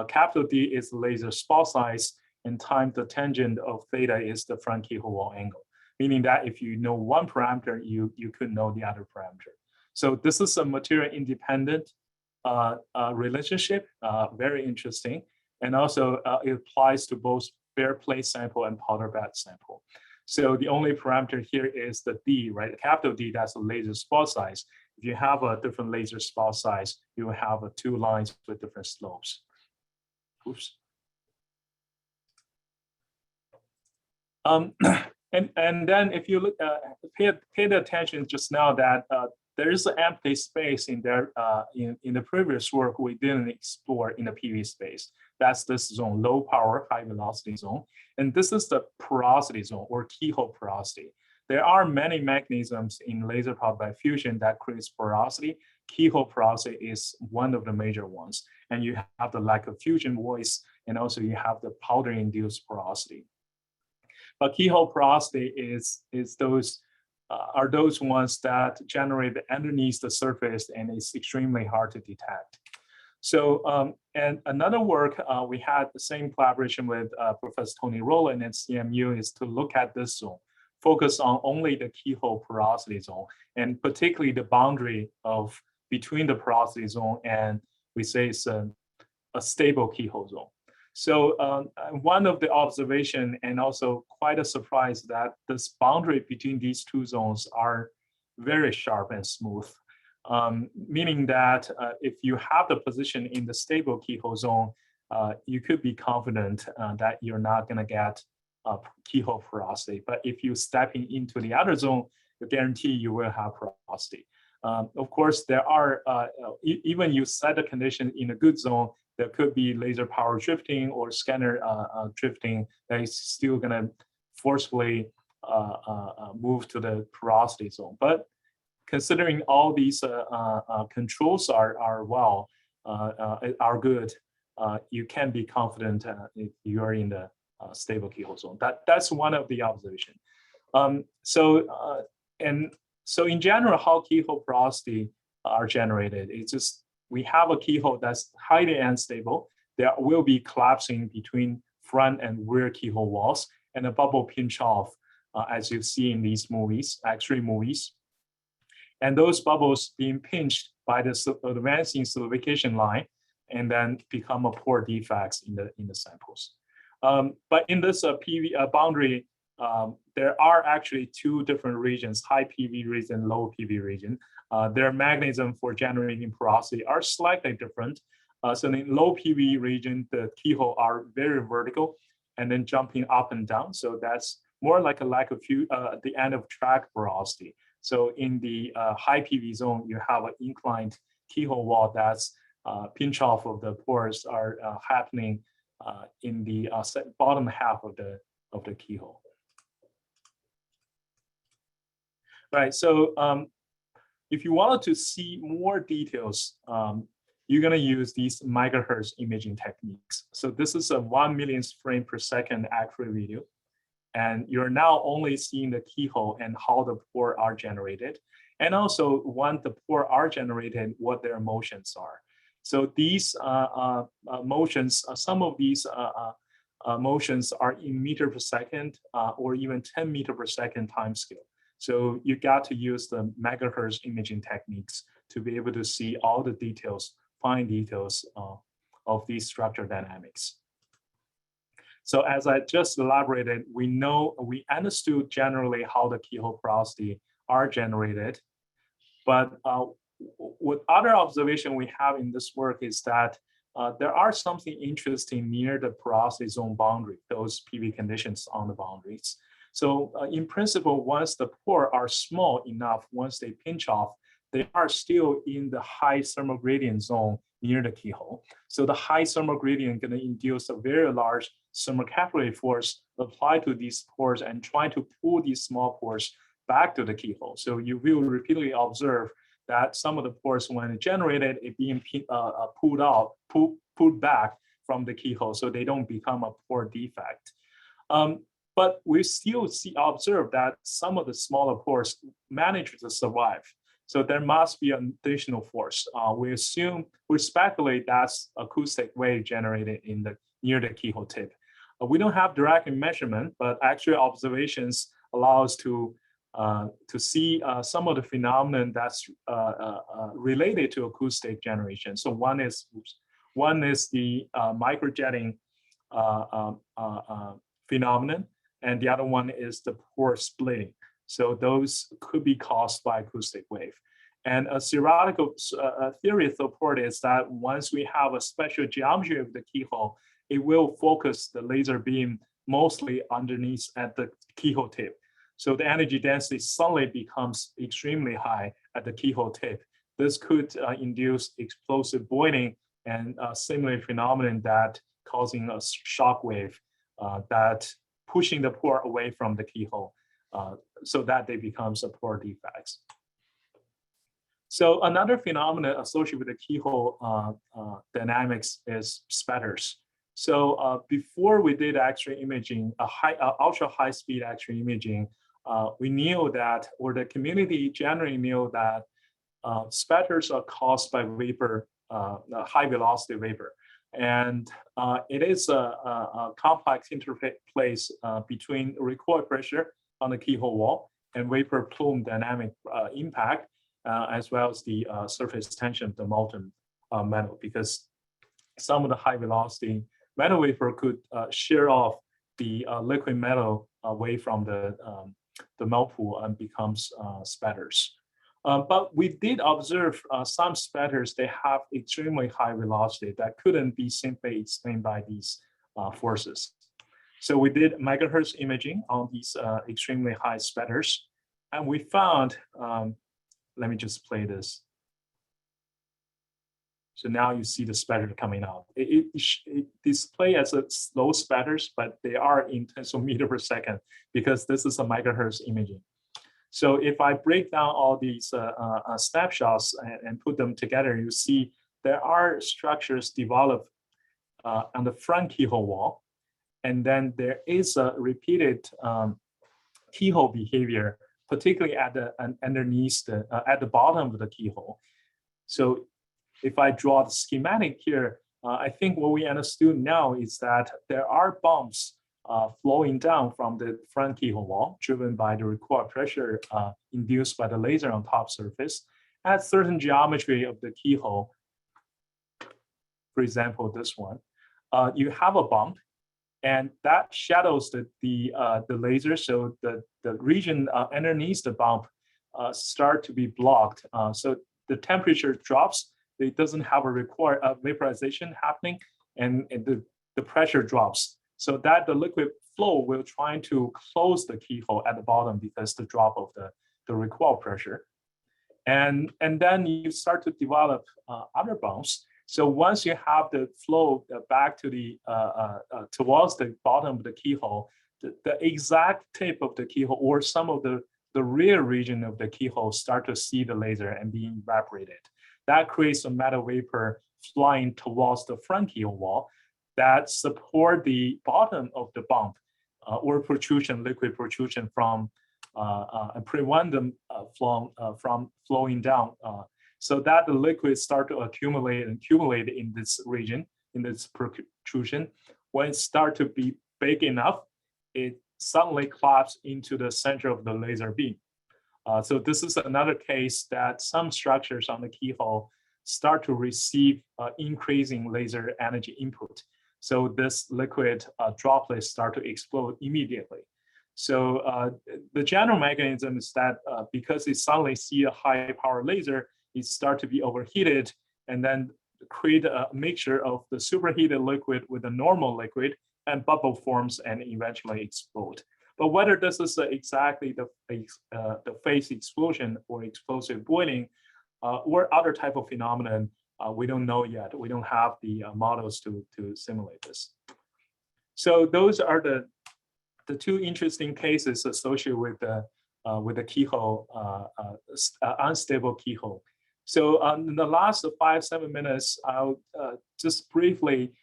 [SPEAKER 2] capital D is the laser spot size, and times the tangent of theta is the front keyhole wall angle. Meaning that if you know one parameter, you could know the other parameter. So this is a material independent relationship, very interesting. And also it applies to both bare plate sample and powder bed sample. So the only parameter here is the D, right? The capital D, that's the laser spot size. If you have a different laser spot size, you will have two lines with different slopes. Oops. And then if you look, pay the attention just now that there is an empty space in there in the previous work we didn't explore in the PV space. That's this zone, low power, high velocity zone. And this is the porosity zone or keyhole porosity. There are many mechanisms in laser powered by fusion that creates porosity. Keyhole porosity is one of the major ones. And you have the lack of fusion voice and also you have the powder-induced porosity. But keyhole porosity are those ones that generate underneath the surface, and it's extremely hard to detect. So, and another work, we had the same collaboration with Professor Tony Rowland at CMU, is to look at this zone, focus on only the keyhole porosity zone, and particularly the boundary of between the porosity zone and we say it's a stable keyhole zone. So one of the observation, and also quite a surprise, that this boundary between these two zones are very sharp and smooth. Meaning that if you have the position in the stable keyhole zone, you could be confident that you're not going to get keyhole porosity. But if you stepping into the other zone, you guarantee you will have porosity. Of course, there are, even you set the condition in a good zone, there could be laser power drifting or scanner drifting that is still going to forcefully move to the porosity zone. But considering all these controls are good, you can be confident if you are in the stable keyhole zone. That's one of the observation. So in general, how keyhole porosity are generated, it's just we have a keyhole that's highly unstable. There will be collapsing between front and rear keyhole walls, and a bubble pinch off, as you see in these movies, X-ray movies. And those bubbles being pinched by the advancing solidification line, and then become a pore defects in the samples. But in this PV boundary, there are actually two different regions: high PV region, low PV region. Their mechanism for generating porosity are slightly different. So in low PV region, the keyhole are very vertical and then jumping up and down. So that's more like the end of track porosity. So in the high PV zone, you have an inclined keyhole wall that's pinch off of the pores are happening in the bottom half of the keyhole. Right, so if you wanted to see more details, you're gonna use these Megahertz imaging techniques. So this is a 1 millionth frame per second accurate video. And you're now only seeing the keyhole and how the pore are generated. And also, once the pore are generated, what their motions are. So these motions, some of these motions are in meter per second or even 10 meter per second time scale. So you got to use the Megahertz imaging techniques to be able to see all the details, fine details of these structure dynamics. So as I just elaborated, we understood generally how the keyhole porosity are generated. But what other observation we have in this work is that there are something interesting near the porosity zone boundary, those PV conditions on the boundaries. So in principle, once the pore are small enough, once they pinch off, they are still in the high thermal gradient zone near the keyhole. So the high thermal gradient going to induce a very large thermal capillary force applied to these pores and try to pull these small pores back to the keyhole. So you will repeatedly observe that some of the pores, when generated, it being pulled back from the keyhole, so they don't become a pore defect. But we still observe that some of the smaller pores manage to survive. So there must be an additional force. We speculate that's acoustic wave generated near the keyhole tip. We don't have direct measurement, but actual observations allow us to see some of the phenomenon that's related to acoustic generation. So one is the microjetting phenomenon, and the other one is the pore splitting. So those could be caused by acoustic wave. And a theoretical theory support is that once we have a special geometry of the keyhole, it will focus the laser beam mostly underneath at the keyhole tip. So the energy density suddenly becomes extremely high at the keyhole tip. This could induce explosive boiling and a similar phenomenon that causing a shock wave that pushing the pore away from the keyhole so that they becomes a pore defects. So another phenomenon associated with the keyhole dynamics is spatters. So before we did X-ray imaging, ultra high speed X-ray imaging, we knew that, or the community generally knew that spatters are caused by vapor, high velocity vapor. And it is a complex interface between recoil pressure on the keyhole wall and vapor plume dynamic impact, as well as the surface tension of the molten metal, because some of the high velocity metal vapor could shear off the liquid metal away from the melt pool and becomes spatters. But we did observe some spatters, they have extremely high velocity that couldn't be simply explained by these forces. So we did megahertz imaging on these extremely high spatters, and we found, let me just play this. So now you see the spatter coming out. It displays as a slow spatters, but they are in tens of meters per second because this is a megahertz imaging. So if I break down all these snapshots and put them together, you see there are structures developed on the front keyhole wall, and then there is a repeated keyhole behavior, particularly at the underneath at the bottom of the keyhole. So if I draw the schematic here, I think what we understood now is that there are bumps flowing down from the front keyhole wall, driven by the recoil pressure induced by the laser on top surface at certain geometry of the keyhole. For example, this one, you have a bump, and that shadows the laser, so the region underneath the bump start to be blocked. So the temperature drops. It doesn't have a vaporization happening, and the pressure drops. So that the liquid flow will try to close the keyhole at the bottom because the drop of the recoil pressure. And then you start to develop other bumps. So once you have the flow back to the towards the bottom of the keyhole, the exact tip of the keyhole or some of the rear region of the keyhole start to see the laser and being evaporated. That creates a metal vapor flying towards the front keyhole wall that support the bottom of the bump or protrusion, liquid protrusion from and prevent them from flowing down, so that the liquids start to accumulate in this region, in this protrusion. When it starts to be big enough, it suddenly collapses into the center of the laser beam. So this is another case that some structures on the keyhole start to receive increasing laser energy input. So this liquid droplets start to explode immediately. So the general mechanism is that because it suddenly see a high power laser, it start to be overheated and then create a mixture of the superheated liquid with a normal liquid, and bubble forms and eventually explode. But whether this is exactly the phase explosion or explosive boiling or other type of phenomenon, we don't know yet. We don't have the models to simulate this. So those are the two interesting cases associated with the keyhole, unstable keyhole. So in the last 5-7 minutes, I'll just briefly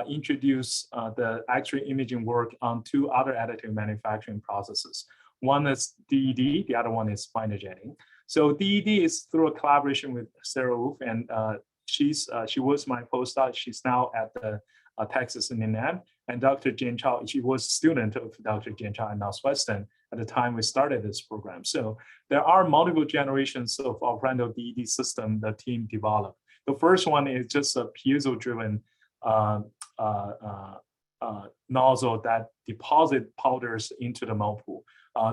[SPEAKER 2] introduce the X-ray imaging work on two other additive manufacturing processes. One is DED, the other one is binder jetting. So DED is through a collaboration with Sarah Wolf, and she was my postdoc. She's now at the Texas A&M, and Dr. Jian Chao, she was a student of Dr. Jian Chao at Northwestern at the time we started this program. So there are multiple generations of random DED system the team developed. The first one is just a piezo-driven nozzle that deposit powders into the melt pool.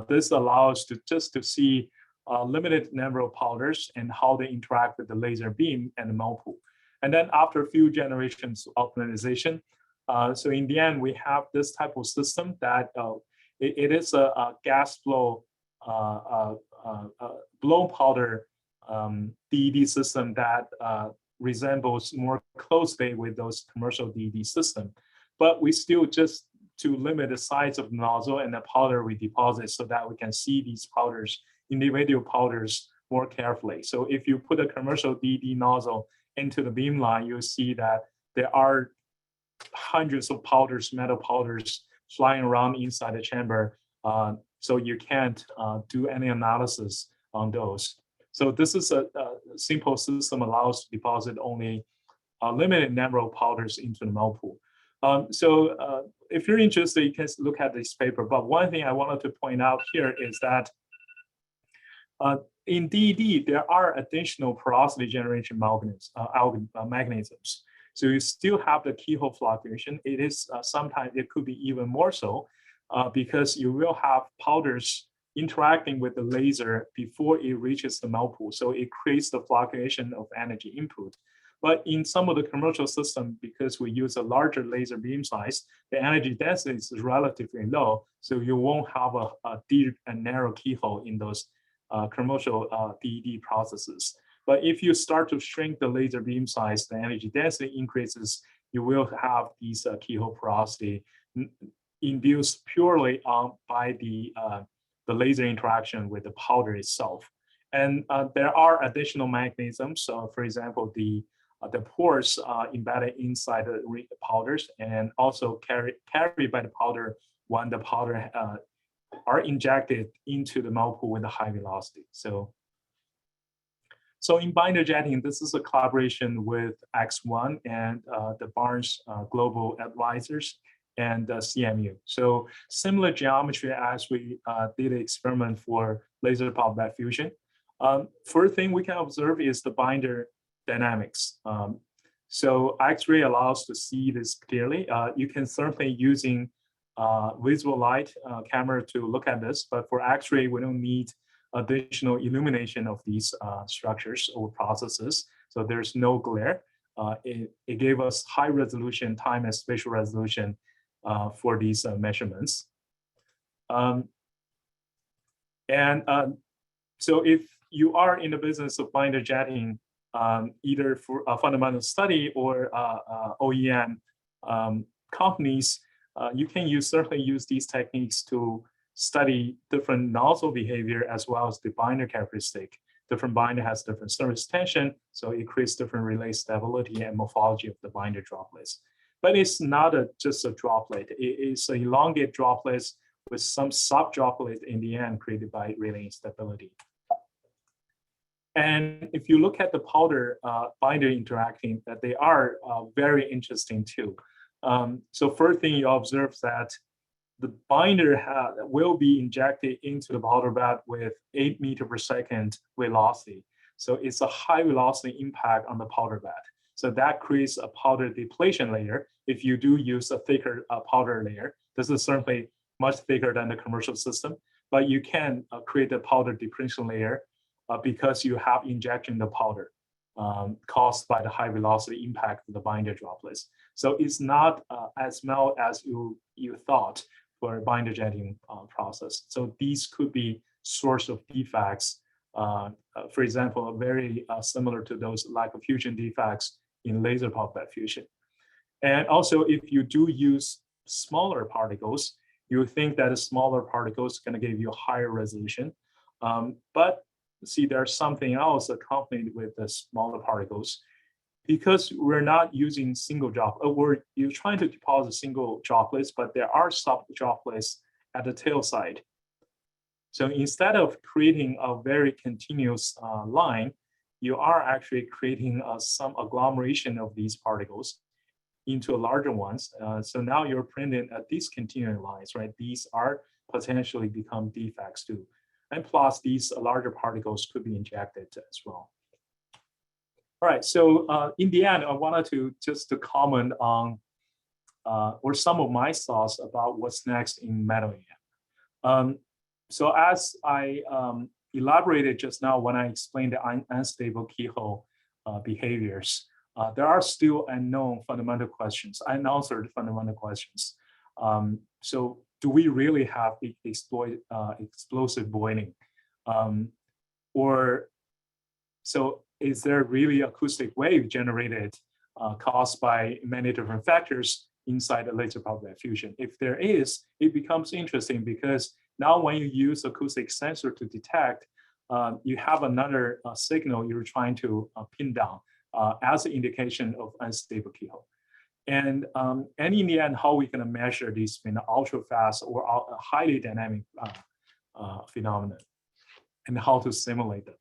[SPEAKER 2] This allows to see a limited number of powders and how they interact with the laser beam and the melt pool. And then after a few generations of optimization, so in the end, we have this type of system that it is a gas flow blown powder DED system that resembles more closely with those commercial DED system. But we still just to limit the size of the nozzle and the powder we deposit so that we can see these powders, individual powders, more carefully. So if you put a commercial DED nozzle into the beam line, you'll see that there are hundreds of powders, metal powders flying around inside the chamber. So you can't do any analysis on those. So this is a simple system allows to deposit only a limited number of powders into the melt pool. If you're interested, you can look at this paper. But one thing I wanted to point out here is that in DED, there are additional porosity generation mechanisms. So you still have the keyhole fluctuation. It is sometimes it could be even more so because you will have powders interacting with the laser before it reaches the melt pool. So it creates the fluctuation of energy input. But in some of the commercial systems, because we use a larger laser beam size, the energy density is relatively low. So you won't have a deep and narrow keyhole in those commercial DED processes. But if you start to shrink the laser beam size, the energy density increases, you will have these keyhole porosity induced purely by the laser interaction with the powder itself. And there are additional mechanisms. So for example, the pores embedded inside the powders and also carried by the powder when the powder are injected into the melt pool with a high velocity. So in binder jetting, this is a collaboration with X1 and the Barnes Global Advisors and CMU. So similar geometry as we did an experiment for laser pulse bed fusion. First thing we can observe is the binder dynamics. So X-ray allows to see this clearly. You can certainly using visible light camera to look at this, but for X-ray, we don't need additional illumination of these structures or processes. So there's no glare. It gave us high resolution, time and spatial resolution for these measurements. So if you are in the business of binder jetting, either for a fundamental study or OEM companies, you can certainly use these techniques to study different nozzle behavior as well as the binder characteristic. Different binder has different surface tension, so it creates different relay stability and morphology of the binder droplets. But it's not just a droplet. It's an elongated droplets with some sub-droplet in the end created by relay instability. And if you look at the powder binder interacting, that they are very interesting too. So first thing you observe that the binder will be injected into the powder bed with 8 meters per second velocity. So it's a high velocity impact on the powder bed. So that creates a powder depletion layer. If you do use a thicker powder layer, this is certainly much thicker than the commercial system, but you can create a powder depletion layer because you have injection the powder caused by the high velocity impact of the binder droplets. So it's not as mild as you thought for a binder jetting process. So these could be source of defects. For example, very similar to those lack of fusion defects in laser pulse bed fusion. And also, if you do use smaller particles, you think that a smaller particle is going to give you a higher resolution. But see, there's something else accompanied with the smaller particles. Because we're not using single drop, you're trying to deposit single droplets, but there are sub droplets at the tail side. So instead of creating a very continuous line, you are actually creating some agglomeration of these particles into larger ones. So now you're printing discontinuous lines, right? These are potentially become defects too. And plus these larger particles could be injected as well. All right, so in the end, I wanted to just comment on or some of my thoughts about what's next in metal EM. So as I elaborated just now when I explained the unstable keyhole behaviors, there are still unknown fundamental questions, unanswered fundamental questions. So do we really have explosive boiling? Is there really acoustic wave generated caused by many different factors inside the laser pulse bed fusion? If there is, it becomes interesting because now when you use acoustic sensor to detect, you have another signal you're trying to pin down as an indication of unstable keyhole. And in the end, how we going to measure these ultra fast or highly dynamic phenomena, and how to simulate them.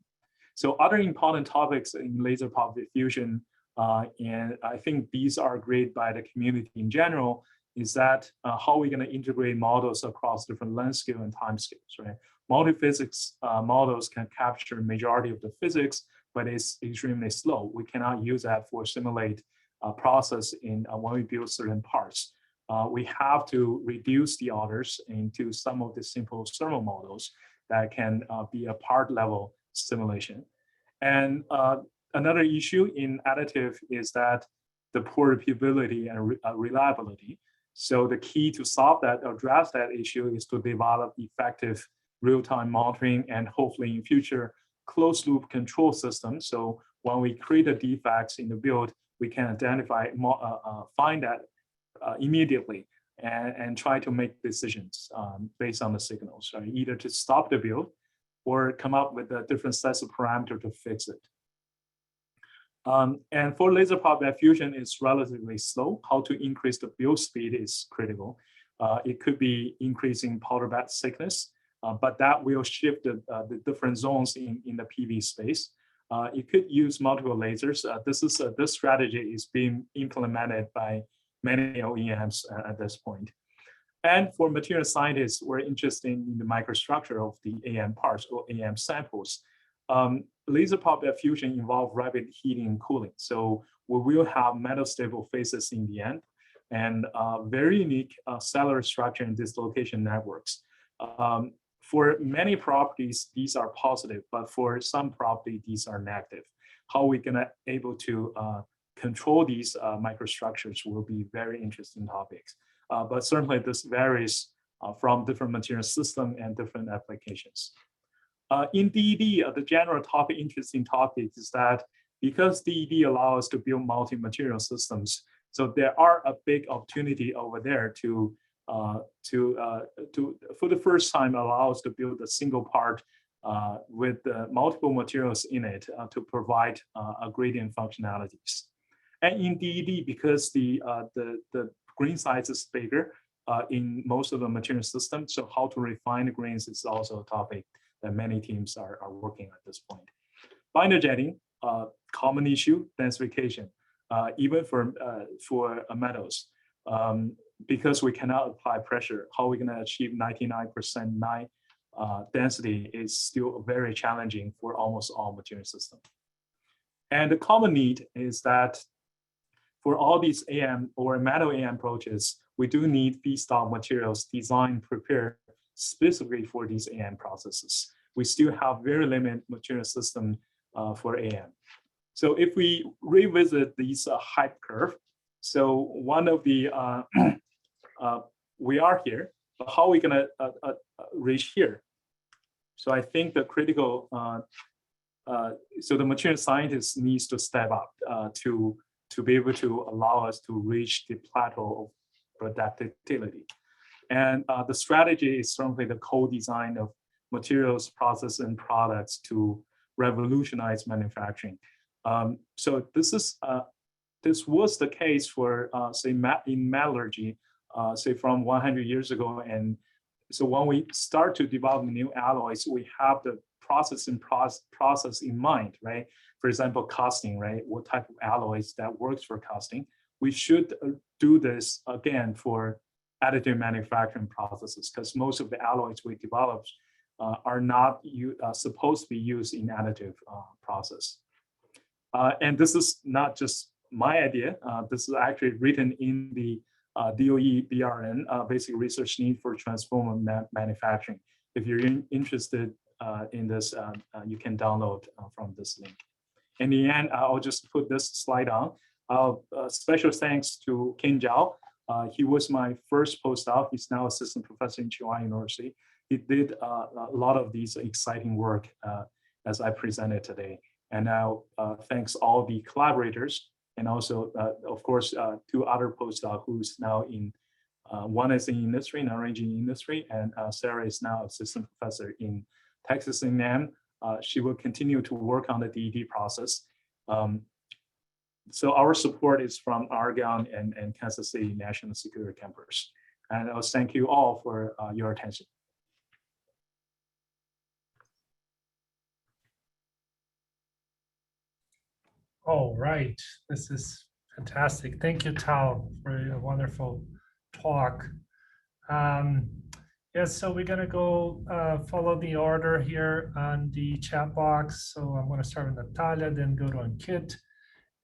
[SPEAKER 2] So other important topics in laser pulse diffusion, and I think these are great by the community in general, is that how we're going to integrate models across different length scale and time scales, right? Multi-physics models can capture majority of the physics, but it's extremely slow. We cannot use that for simulate process in when we build certain parts. We have to reduce the orders into some of the simple thermal models that can be a part level simulation. And another issue in additive is that the poor repeatability and reliability. So the key to solve that, address that issue, is to develop effective real-time monitoring and hopefully in future closed loop control systems. So when we create the defects in the build, we can identify, find that immediately and try to make decisions based on the signals, right? Either to stop the build or come up with a different sets of parameters to fix it. And for laser pulse diffusion, it's relatively slow. How to increase the build speed is critical. It could be increasing powder bed thickness, but that will shift the different zones in the PV space. It could use multiple lasers. This strategy is being implemented by many OEMs at this point. And for material scientists, we're interested in the microstructure of the AM parts or AM samples. Laser pulse diffusion involves rapid heating and cooling. So we will have metal stable phases in the end, and very unique cellular structure and dislocation networks. For many properties, these are positive, but for some property, these are negative. How we're gonna able to control these microstructures will be very interesting topics. But certainly this varies from different material system and different applications. In DED, the general topic, interesting topic is that because DED allows us to build multi-material systems, so there are a big opportunity over there to for the first time allow us to build a single part with multiple materials in it to provide a gradient functionalities. And in DED, because the grain size is bigger in most of the material systems, so how to refine the grains is also a topic that many teams are working at this point. Binder jetting, common issue, densification, even for metals. Because we cannot apply pressure, how are we gonna achieve 99% density is still very challenging for almost all material systems. And the common need is that for all these AM or metal AM approaches, we do need feedstock materials designed, prepared specifically for these AM processes. We still have very limited material system for AM. So if we revisit these hype curve, so one of the, we are here, but how are we gonna reach here? So I think the critical, so the material scientist needs to step up to be able to allow us to reach the plateau of productivity. And the strategy is certainly the co-design of materials, process, and products to revolutionize manufacturing. So this was the case for, say, in metallurgy, say from 100 years ago. And so when we start to develop new alloys, we have the process in mind, right? For example, casting, right? What type of alloys that works for casting? We should do this again for additive manufacturing processes, because most of the alloys we develop are not supposed to be used in additive process. And this is not just my idea. This is actually written in the DOE BRN, basic research need for transformer manufacturing. If you're interested in this, you can download from this link. In the end, I'll just put this slide on. Special thanks to Ken Zhao. He was my first postdoc. He's now assistant professor in Chihuahua University. He did a lot of these exciting work as I presented today. And now thanks all the collaborators, and also, of course, two other postdocs who's now in, one is in industry, in arranging industry, and Sarah is now assistant professor in Texas A&M. She will continue to work on the DED process. so our support is from Argonne and Kansas City National Security Campus. And I'll thank you all for your attention.
[SPEAKER 1] All right, this is fantastic. Thank you, Tao, for a wonderful talk. Yes, so we're going to go follow the order here on the chat box. So I'm going to start with Natalia, then go to Ankit.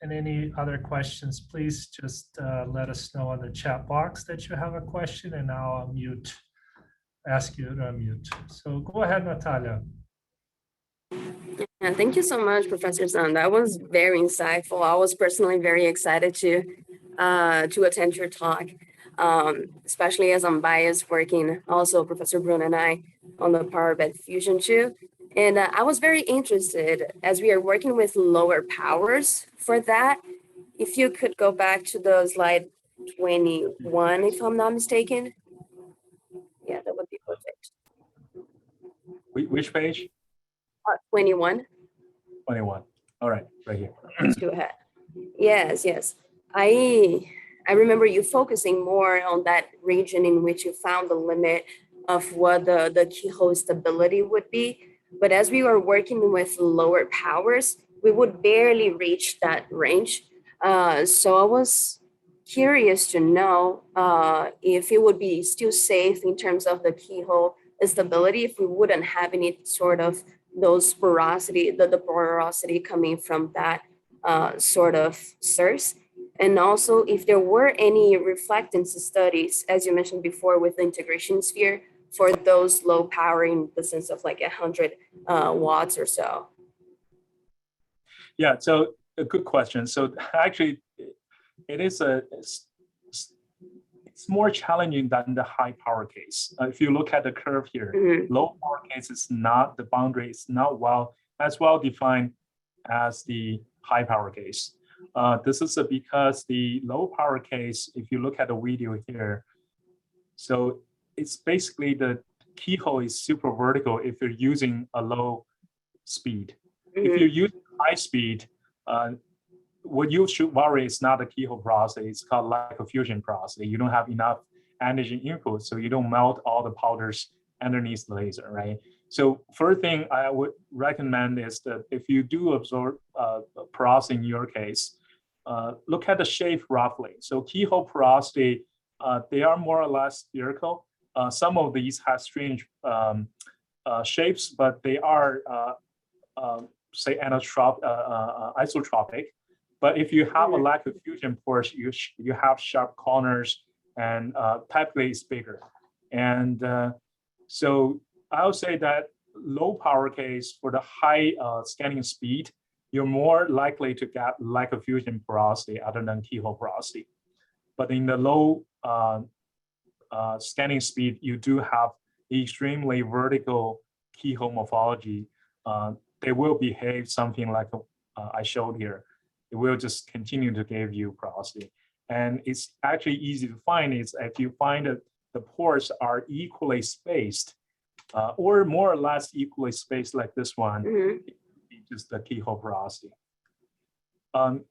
[SPEAKER 1] And any other questions, please just let us know on the chat box that you have a question, and I'll ask you to unmute. So go ahead, Natalia.
[SPEAKER 3] Yeah, thank you so much, Professor Zahn. That was very insightful. I was personally very excited to attend your talk, especially as I'm biased working also Professor Brun and I on the power bed fusion too. And I was very interested as we are working with lower powers for that. If you could go back to the slide 21, if I'm not mistaken. Yeah, that would be perfect.
[SPEAKER 2] Which page?
[SPEAKER 3] 21.
[SPEAKER 2] 21. All right, right here.
[SPEAKER 3] Let's go ahead. Yes, yes. I remember you focusing more on that region in which you found the limit of what the keyhole stability would be. But as we were working with lower powers, we would barely reach that range. So I was curious to know if it would be still safe in terms of the keyhole stability if we wouldn't have any sort of those porosity, the porosity coming from that sort of source. And also if there were any reflectance studies, as you mentioned before, with the integration sphere for those low power in the sense of like 100 watts or so.
[SPEAKER 2] Yeah, so a good question. So actually, it's more challenging than the high power case. If you look at the curve here, low power case is not, the boundary is not as well defined as the high power case. This is because the low power case, if you look at the video here, so it's basically the keyhole is super vertical if you're using a low speed. If you're using high speed, what you should worry is not the keyhole porosity, it's called lack of fusion porosity. You don't have enough energy input, so you don't melt all the powders underneath the laser, right? So first thing I would recommend is that if you do absorb porosity in your case, look at the shape roughly. So keyhole porosity, they are more or less spherical. Some of these have strange shapes, but they are, say, isotropic. But if you have a lack of fusion pores, you have sharp corners, and typically it's bigger. And so I would say that low power case for the high scanning speed, you're more likely to get lack of fusion porosity other than keyhole porosity. But in the low scanning speed, you do have extremely vertical keyhole morphology. They will behave something like I showed here. It will just continue to give you porosity. And it's actually easy to find. It's if you find that the pores are equally spaced, or more or less equally spaced like this one, it's just the keyhole porosity.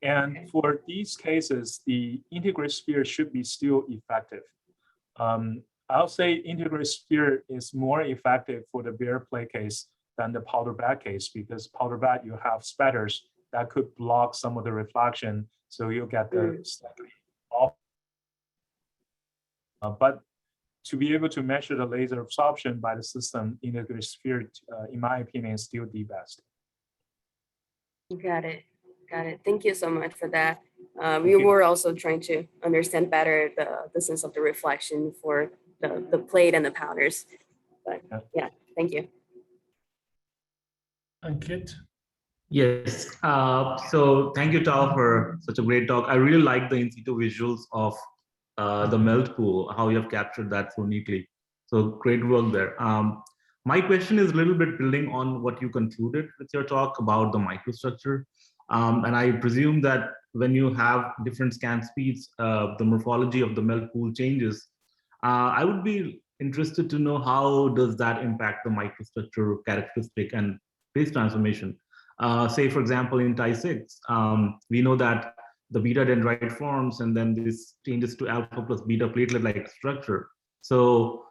[SPEAKER 2] And for these cases, the integrated sphere should be still effective. I'll say integrated sphere is more effective for the bare plate case than the powder bed case, because powder bed you have spatters that could block some of the reflection, so you'll get the slightly off. But to be able to measure the laser absorption by the system, integrated sphere, in my opinion, is still the best.
[SPEAKER 3] Got it. Got it. Thank you so much for that. We were also trying to understand better the sense of the reflection for the plate and the powders. But yeah, thank you.
[SPEAKER 1] Ankit?
[SPEAKER 4] Yes. So thank you, Tao, for such a great talk. I really like the in situ visuals of the melt pool, how you have captured that so neatly. So great work there. My question is a little bit building on what you concluded with your talk about the microstructure. And I presume that when you have different scan speeds, the morphology of the melt pool changes. I would be interested to know how does that impact the microstructure characteristic and phase transformation. Say, for example, in Ti-6, we know that the beta dendrite forms, and then this changes to alpha plus beta platelet-like structure. So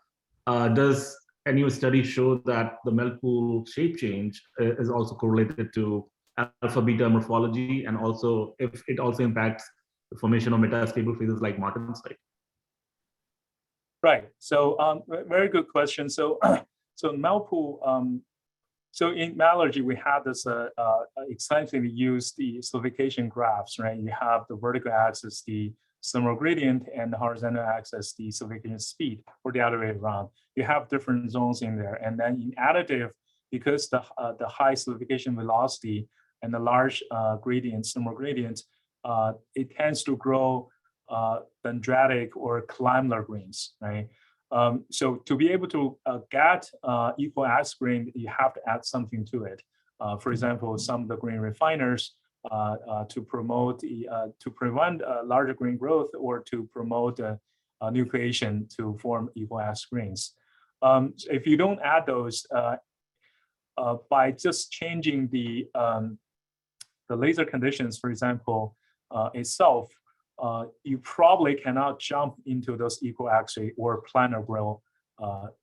[SPEAKER 4] does any study show that the melt pool shape change is also correlated to alpha beta morphology, and also if it also impacts the formation of metastable phases like martensite?
[SPEAKER 2] Right. So very good question. So so melt pool. So in metallurgy, we have this extensively use the solidification graphs, right? You have the vertical axis, the thermal gradient, and the horizontal axis, the solidification speed, or the other way around. You have different zones in there. And then in additive, because the high solidification velocity and the large gradient, thermal gradient, it tends to grow dendritic or columnar grains, right? So to be able to get equal ax grain, you have to add something to it. For example, some of the grain refiners to promote to prevent larger grain growth, or to promote nucleation to form equal ax grains. If you don't add those, by just changing the laser conditions, for example, itself, you probably cannot jump into those equal axis or planar growth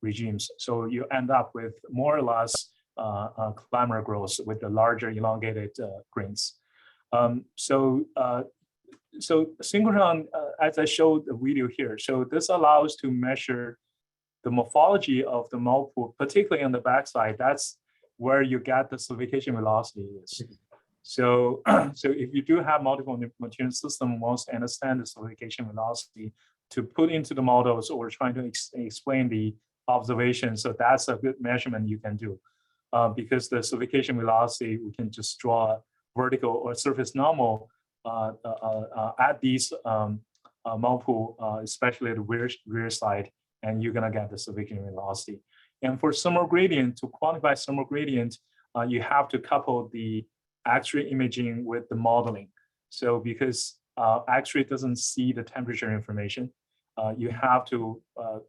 [SPEAKER 2] regimes. So you end up with more or less columnar growth with the larger elongated grains. So synchrotron, as I showed the video here, so this allows to measure the morphology of the melt pool, particularly on the backside. That's where you get the solidification velocity is. So, so if you do have multiple material system, wants to understand the solidification velocity to put into the models, or trying to explain the observation. So that's a good measurement you can do, because the solidification velocity, we can just draw vertical or surface normal at these melt pool, especially the rear side, and you're gonna get the solidification velocity. And for thermal gradient, to quantify thermal gradient, you have to couple the X-ray imaging with the modeling. So because X-ray doesn't see the temperature information, you have to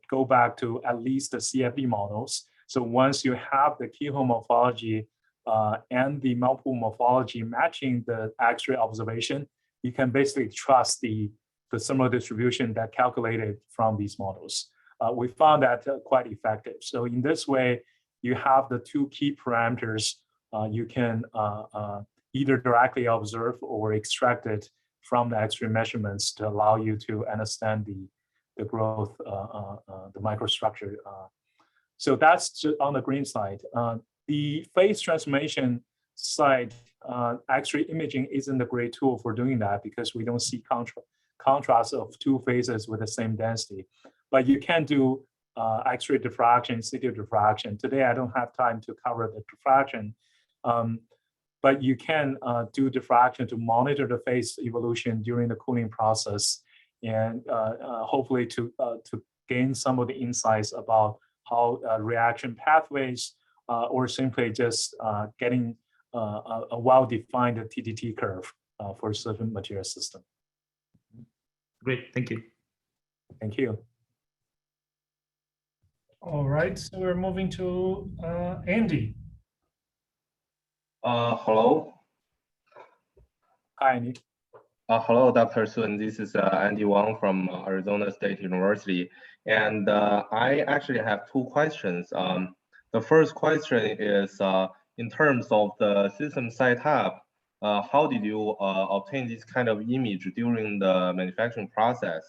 [SPEAKER 2] go back to at least the CFD models. So once you have the keyhole morphology and the melt pool morphology matching the X-ray observation, you can basically trust the thermal distribution that calculated from these models. We found that quite effective. So in this way, you have the two key parameters you can either directly observe or extract it from the X-ray measurements to allow you to understand the growth, the microstructure. So that's just on the green side. The phase transformation side, X-ray imaging isn't a great tool for doing that, because we don't see contrast of two phases with the same density. But you can do X-ray diffraction, CT diffraction. Today, I don't have time to cover the diffraction, but you can do diffraction to monitor the phase evolution during the cooling process, and hopefully to gain some of the insights about how reaction pathways, or simply just getting a well-defined TDT curve for a certain material system.
[SPEAKER 4] Great, thank you.
[SPEAKER 2] Thank you.
[SPEAKER 1] All right, so we're moving to Andy.
[SPEAKER 5] Hello.
[SPEAKER 2] Hi, Andy.
[SPEAKER 5] Hello, Dr. Sun. This is Andy Wong from Arizona State University. And I actually have two questions. The first question is, in terms of the system setup, how did you obtain this kind of image during the manufacturing process?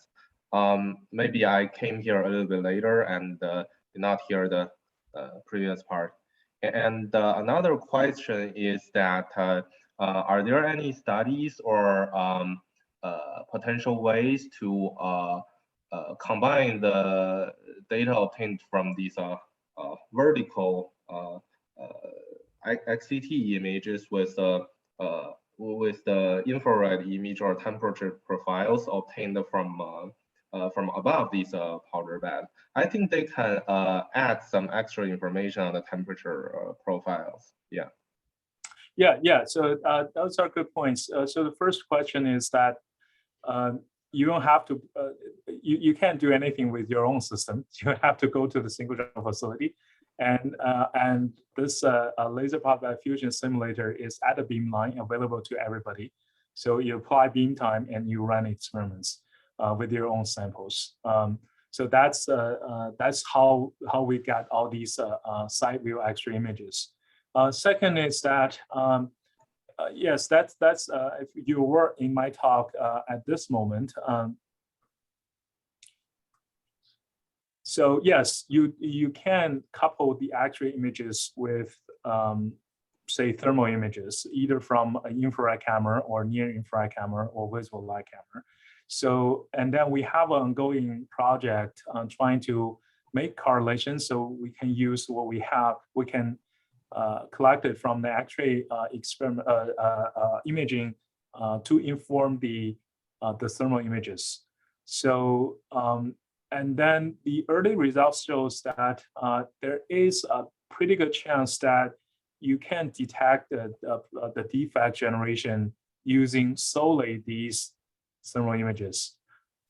[SPEAKER 5] Maybe I came here a little bit later and did not hear the previous part. And another question is that, are there any studies or potential ways to combine the data obtained from these vertical XCT images with the infrared image or temperature profiles obtained from above these powder bed? I think they can add some extra information on the temperature profiles. Yeah.
[SPEAKER 2] Yeah. So those are good points. So the first question is that you don't have to, you can't do anything with your own system. You have to go to the synchrotron facility, and this laser pulse effusion simulator is at the beamline available to everybody. So you apply beam time and you run experiments with your own samples. So that's how we got all these side view X-ray images. Second is that yes, that's if you were in my talk at this moment. So yes, you can couple the X-ray images with say thermal images, either from an infrared camera or near infrared camera or visible light camera. So, and then we have an ongoing project on trying to make correlations so we can use what we have, we can collect it from the X-ray experiment imaging to inform the thermal images. So, and then the early results shows that there is a pretty good chance that you can detect the defect generation using solely these thermal images.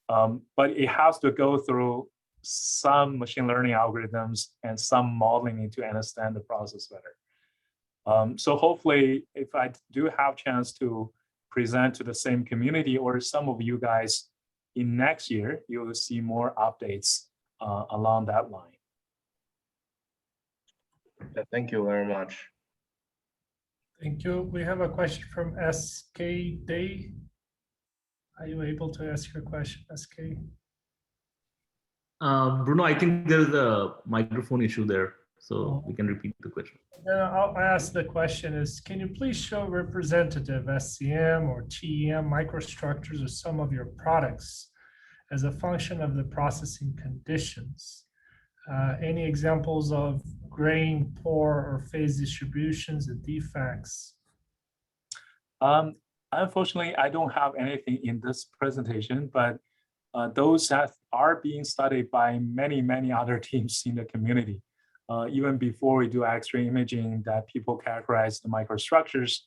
[SPEAKER 2] But it has to go through some machine learning algorithms and some modeling to understand the process better. So hopefully, if I do have chance to present to the same community or some of you guys in next year, you will see more updates along that line.
[SPEAKER 5] Yeah, thank you very much.
[SPEAKER 1] Thank you. We have a question from SK Day. Are you able to ask your question, SK?
[SPEAKER 4] Bruno, I think there's a microphone issue there, so we can repeat the question.
[SPEAKER 1] I'll ask the question is, can you please show representative SCM or TEM microstructures of some of your products as a function of the processing conditions? Any examples of grain, pore, or phase distributions and defects?
[SPEAKER 2] Unfortunately, I don't have anything in this presentation, but those that are being studied by many other teams in the community. Even before we do X-ray imaging, that people characterize the microstructures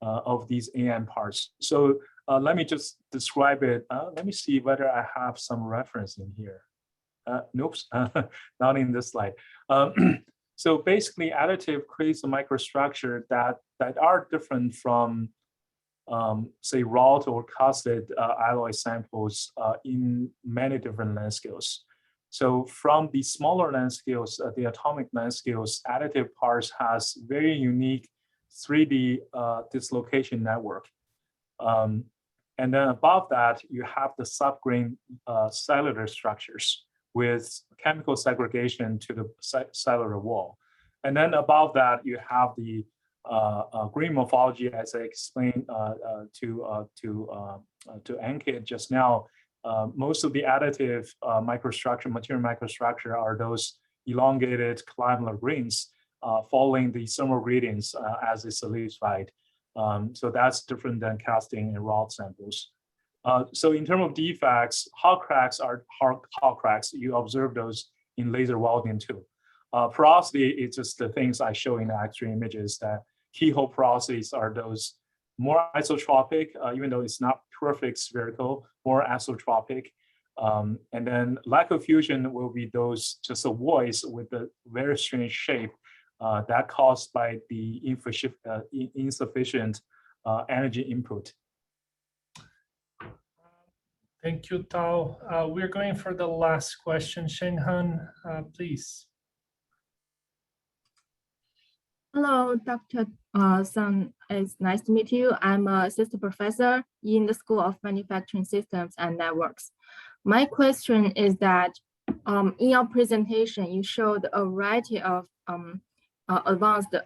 [SPEAKER 2] of these AM parts. So let me just describe it. Let me see whether I have some reference in here. Nope, not in this slide. So basically, Additive creates a microstructure that are different from, say, wrought or casted alloy samples in many different length scales. So from the smaller length scales, the atomic length scales, Additive parts has very unique 3D dislocation network. And then above that, you have the subgrain cellular structures with chemical segregation to the cellular wall. And then above that, you have the grain morphology, as I explained to Ankit just now. Most of the Additive microstructure, material microstructure, are those elongated columnar grains following the thermal gradients as it's solidified. So that's different than casting and wrought samples. So in terms of defects, hot cracks are hot cracks. You observe those in laser welding too. Porosity is just the things I show in the X-ray images, that keyhole porosities are those more isotropic, even though it's not perfect spherical, more isotropic. And then lack of fusion will be those just a voice with a very strange shape that caused by the insufficient energy input.
[SPEAKER 1] Thank you, Tao. We're going for the last question. Shenghan, please.
[SPEAKER 6] Hello, Dr. Sun. It's nice to meet you. I'm an assistant professor in the School of Manufacturing Systems and Networks. My question is that in your presentation, you showed a variety of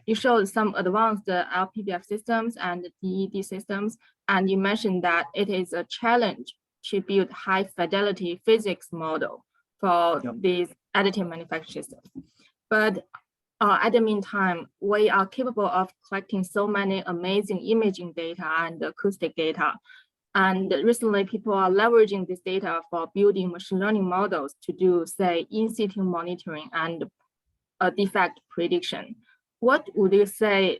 [SPEAKER 6] you showed some advanced LPBF systems and DED systems, and you mentioned that it is a challenge to build high fidelity physics model for these additive manufacturing systems. But at the meantime, we are capable of collecting so many amazing imaging data and acoustic data. And recently, people are leveraging this data for building machine learning models to do, say, in situ monitoring and defect prediction. What would you say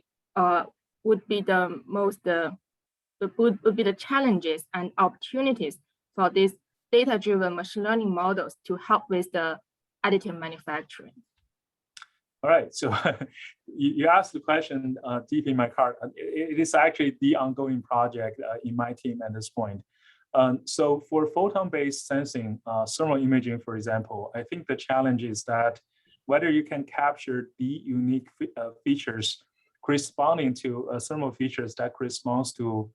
[SPEAKER 6] would be the most would be the challenges and opportunities for these data-driven machine learning models to help with the additive manufacturing?
[SPEAKER 2] All right, so you asked the question deep in my heart. It is actually the ongoing project in my team at this point. So for photon-based sensing, thermal imaging, for example, I think the challenge is that whether you can capture the unique features corresponding to thermal features that corresponds to,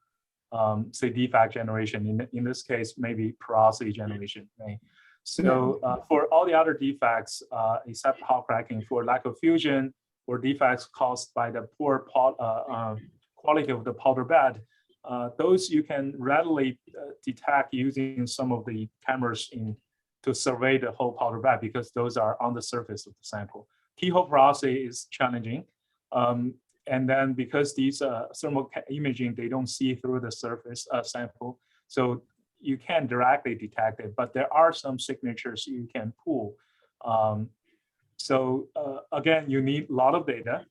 [SPEAKER 2] say, defect generation, in this case, maybe porosity generation, right? So for all the other defects, except Hall cracking, for lack of fusion or defects caused by the poor quality of the powder bed, those you can readily detect using some of the cameras to survey the whole powder bed, because those are on the surface of the sample. Keyhole porosity is challenging. And then because these thermal imaging, they don't see through the surface sample. So you can directly detect it, but there are some signatures you can pull. Again, you need a lot of data.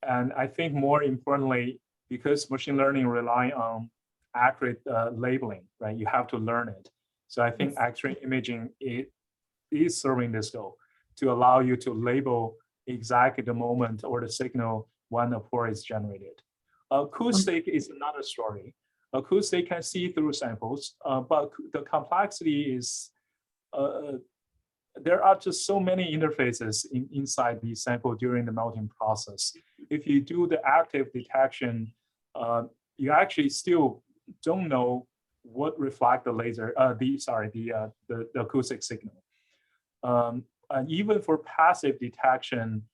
[SPEAKER 2] And I think more importantly, because machine learning rely on accurate labeling, right? You have to learn it. So I think X-ray imaging is serving this goal to allow you to label exactly the moment or the signal when a pore is generated. Acoustic is another story. Acoustic can see through samples, but the complexity is, there are just so many interfaces inside the sample during the melting process. If you do the active detection, you actually still don't know what reflect the laser, the acoustic signal. And even for passive detection,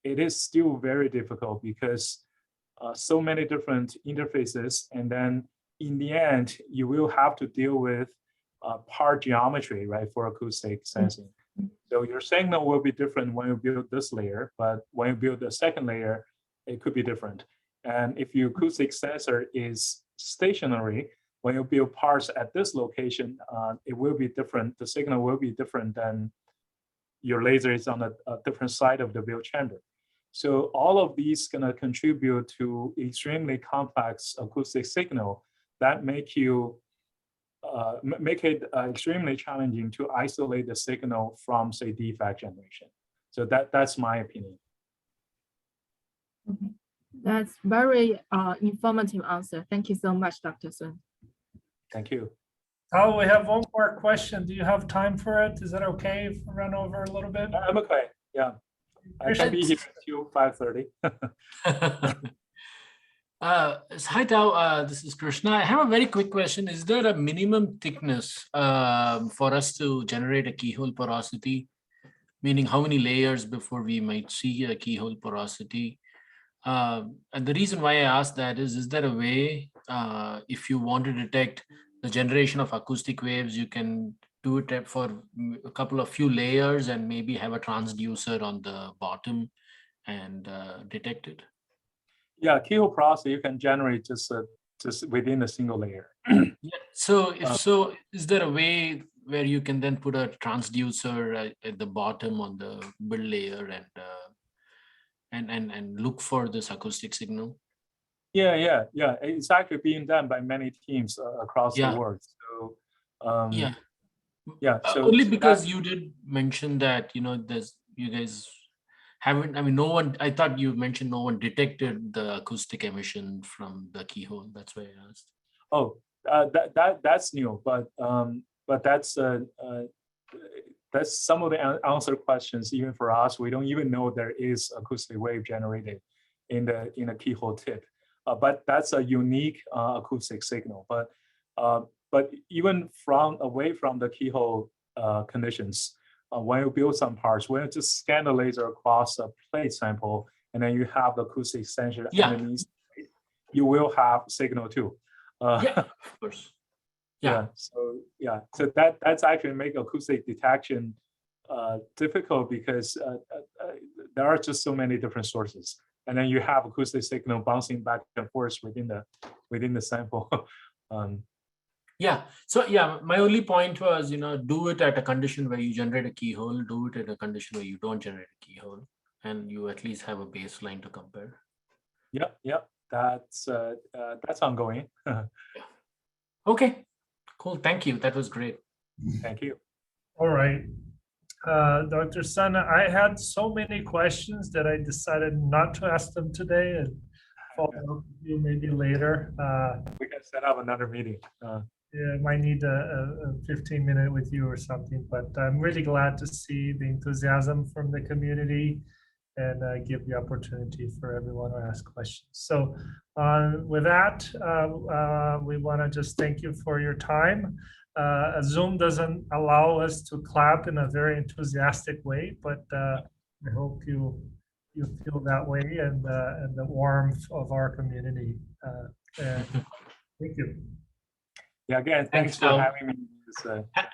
[SPEAKER 2] it is still very difficult because so many different interfaces, and then in the end, you will have to deal with part geometry, right, for acoustic sensing. So your signal will be different when you build this layer, but when you build the second layer, it could be different. And if your acoustic sensor is stationary, when you build parts at this location, it will be different. The signal will be different than your laser is on a different side of the build chamber. So all of these gonna contribute to extremely complex acoustic signal that make it extremely challenging to isolate the signal from, say, defect generation. So that's my opinion.
[SPEAKER 6] Okay. That's very informative answer. Thank you so much, Dr. Sun.
[SPEAKER 2] Thank you.
[SPEAKER 1] Oh, we have one more question. Do you have time for it? Is that okay if we run over a little bit?
[SPEAKER 2] I'm okay, yeah. I can be here until 5:30.
[SPEAKER 7] Hi, Tao. This is Krishna. I have a very quick question. Is there a minimum thickness for us to generate a keyhole porosity? Meaning how many layers before we might see a keyhole porosity? And the reason why I asked that is there a way, if you want to detect the generation of acoustic waves, you can do it for a couple of few layers and maybe have a transducer on the bottom and detect it?
[SPEAKER 2] Yeah, keyhole porosity you can generate just within a single layer.
[SPEAKER 7] Yeah. So if so, is there a way where you can then put a transducer at the bottom on the build layer and look for this acoustic signal?
[SPEAKER 2] Yeah. It's actually being done by many teams across the world. So so
[SPEAKER 7] only because you did mention that, you know, you guys haven't, I mean, no one, I thought you mentioned no one detected the acoustic emission from the keyhole. That's why I asked.
[SPEAKER 2] Oh, that's new, but that's some of the answer questions even for us. We don't even know there is acoustic wave generated in a keyhole tip, but that's a unique acoustic signal. But even away from the keyhole conditions, when you build some parts, when you just scan the laser across a plate sample, and then you have the acoustic sensor underneath, you will have signal too.
[SPEAKER 7] Of course.
[SPEAKER 2] So that's actually make acoustic detection difficult because there are just so many different sources, and then you have acoustic signal bouncing back and forth within the sample.
[SPEAKER 7] My only point was, you know, do it at a condition where you generate a keyhole, do it at a condition where you don't generate a keyhole, and you at least have a baseline to compare.
[SPEAKER 2] Yeah. That's ongoing.
[SPEAKER 7] Okay, cool. Thank you. That was great.
[SPEAKER 2] Thank you.
[SPEAKER 1] All right. Dr. Sun, I had so many questions that I decided not to ask them today and follow up with you maybe later.
[SPEAKER 2] We can set up another meeting.
[SPEAKER 1] Yeah, I might need a 15-minute with you or something, but I'm really glad to see the enthusiasm from the community and give the opportunity for everyone to ask questions. So with that, we want to just thank you for your time. Zoom doesn't allow us to clap in a very enthusiastic way, but I hope you feel that way and the warmth of our community. Thank you.
[SPEAKER 2] Yeah, again, thanks for having me.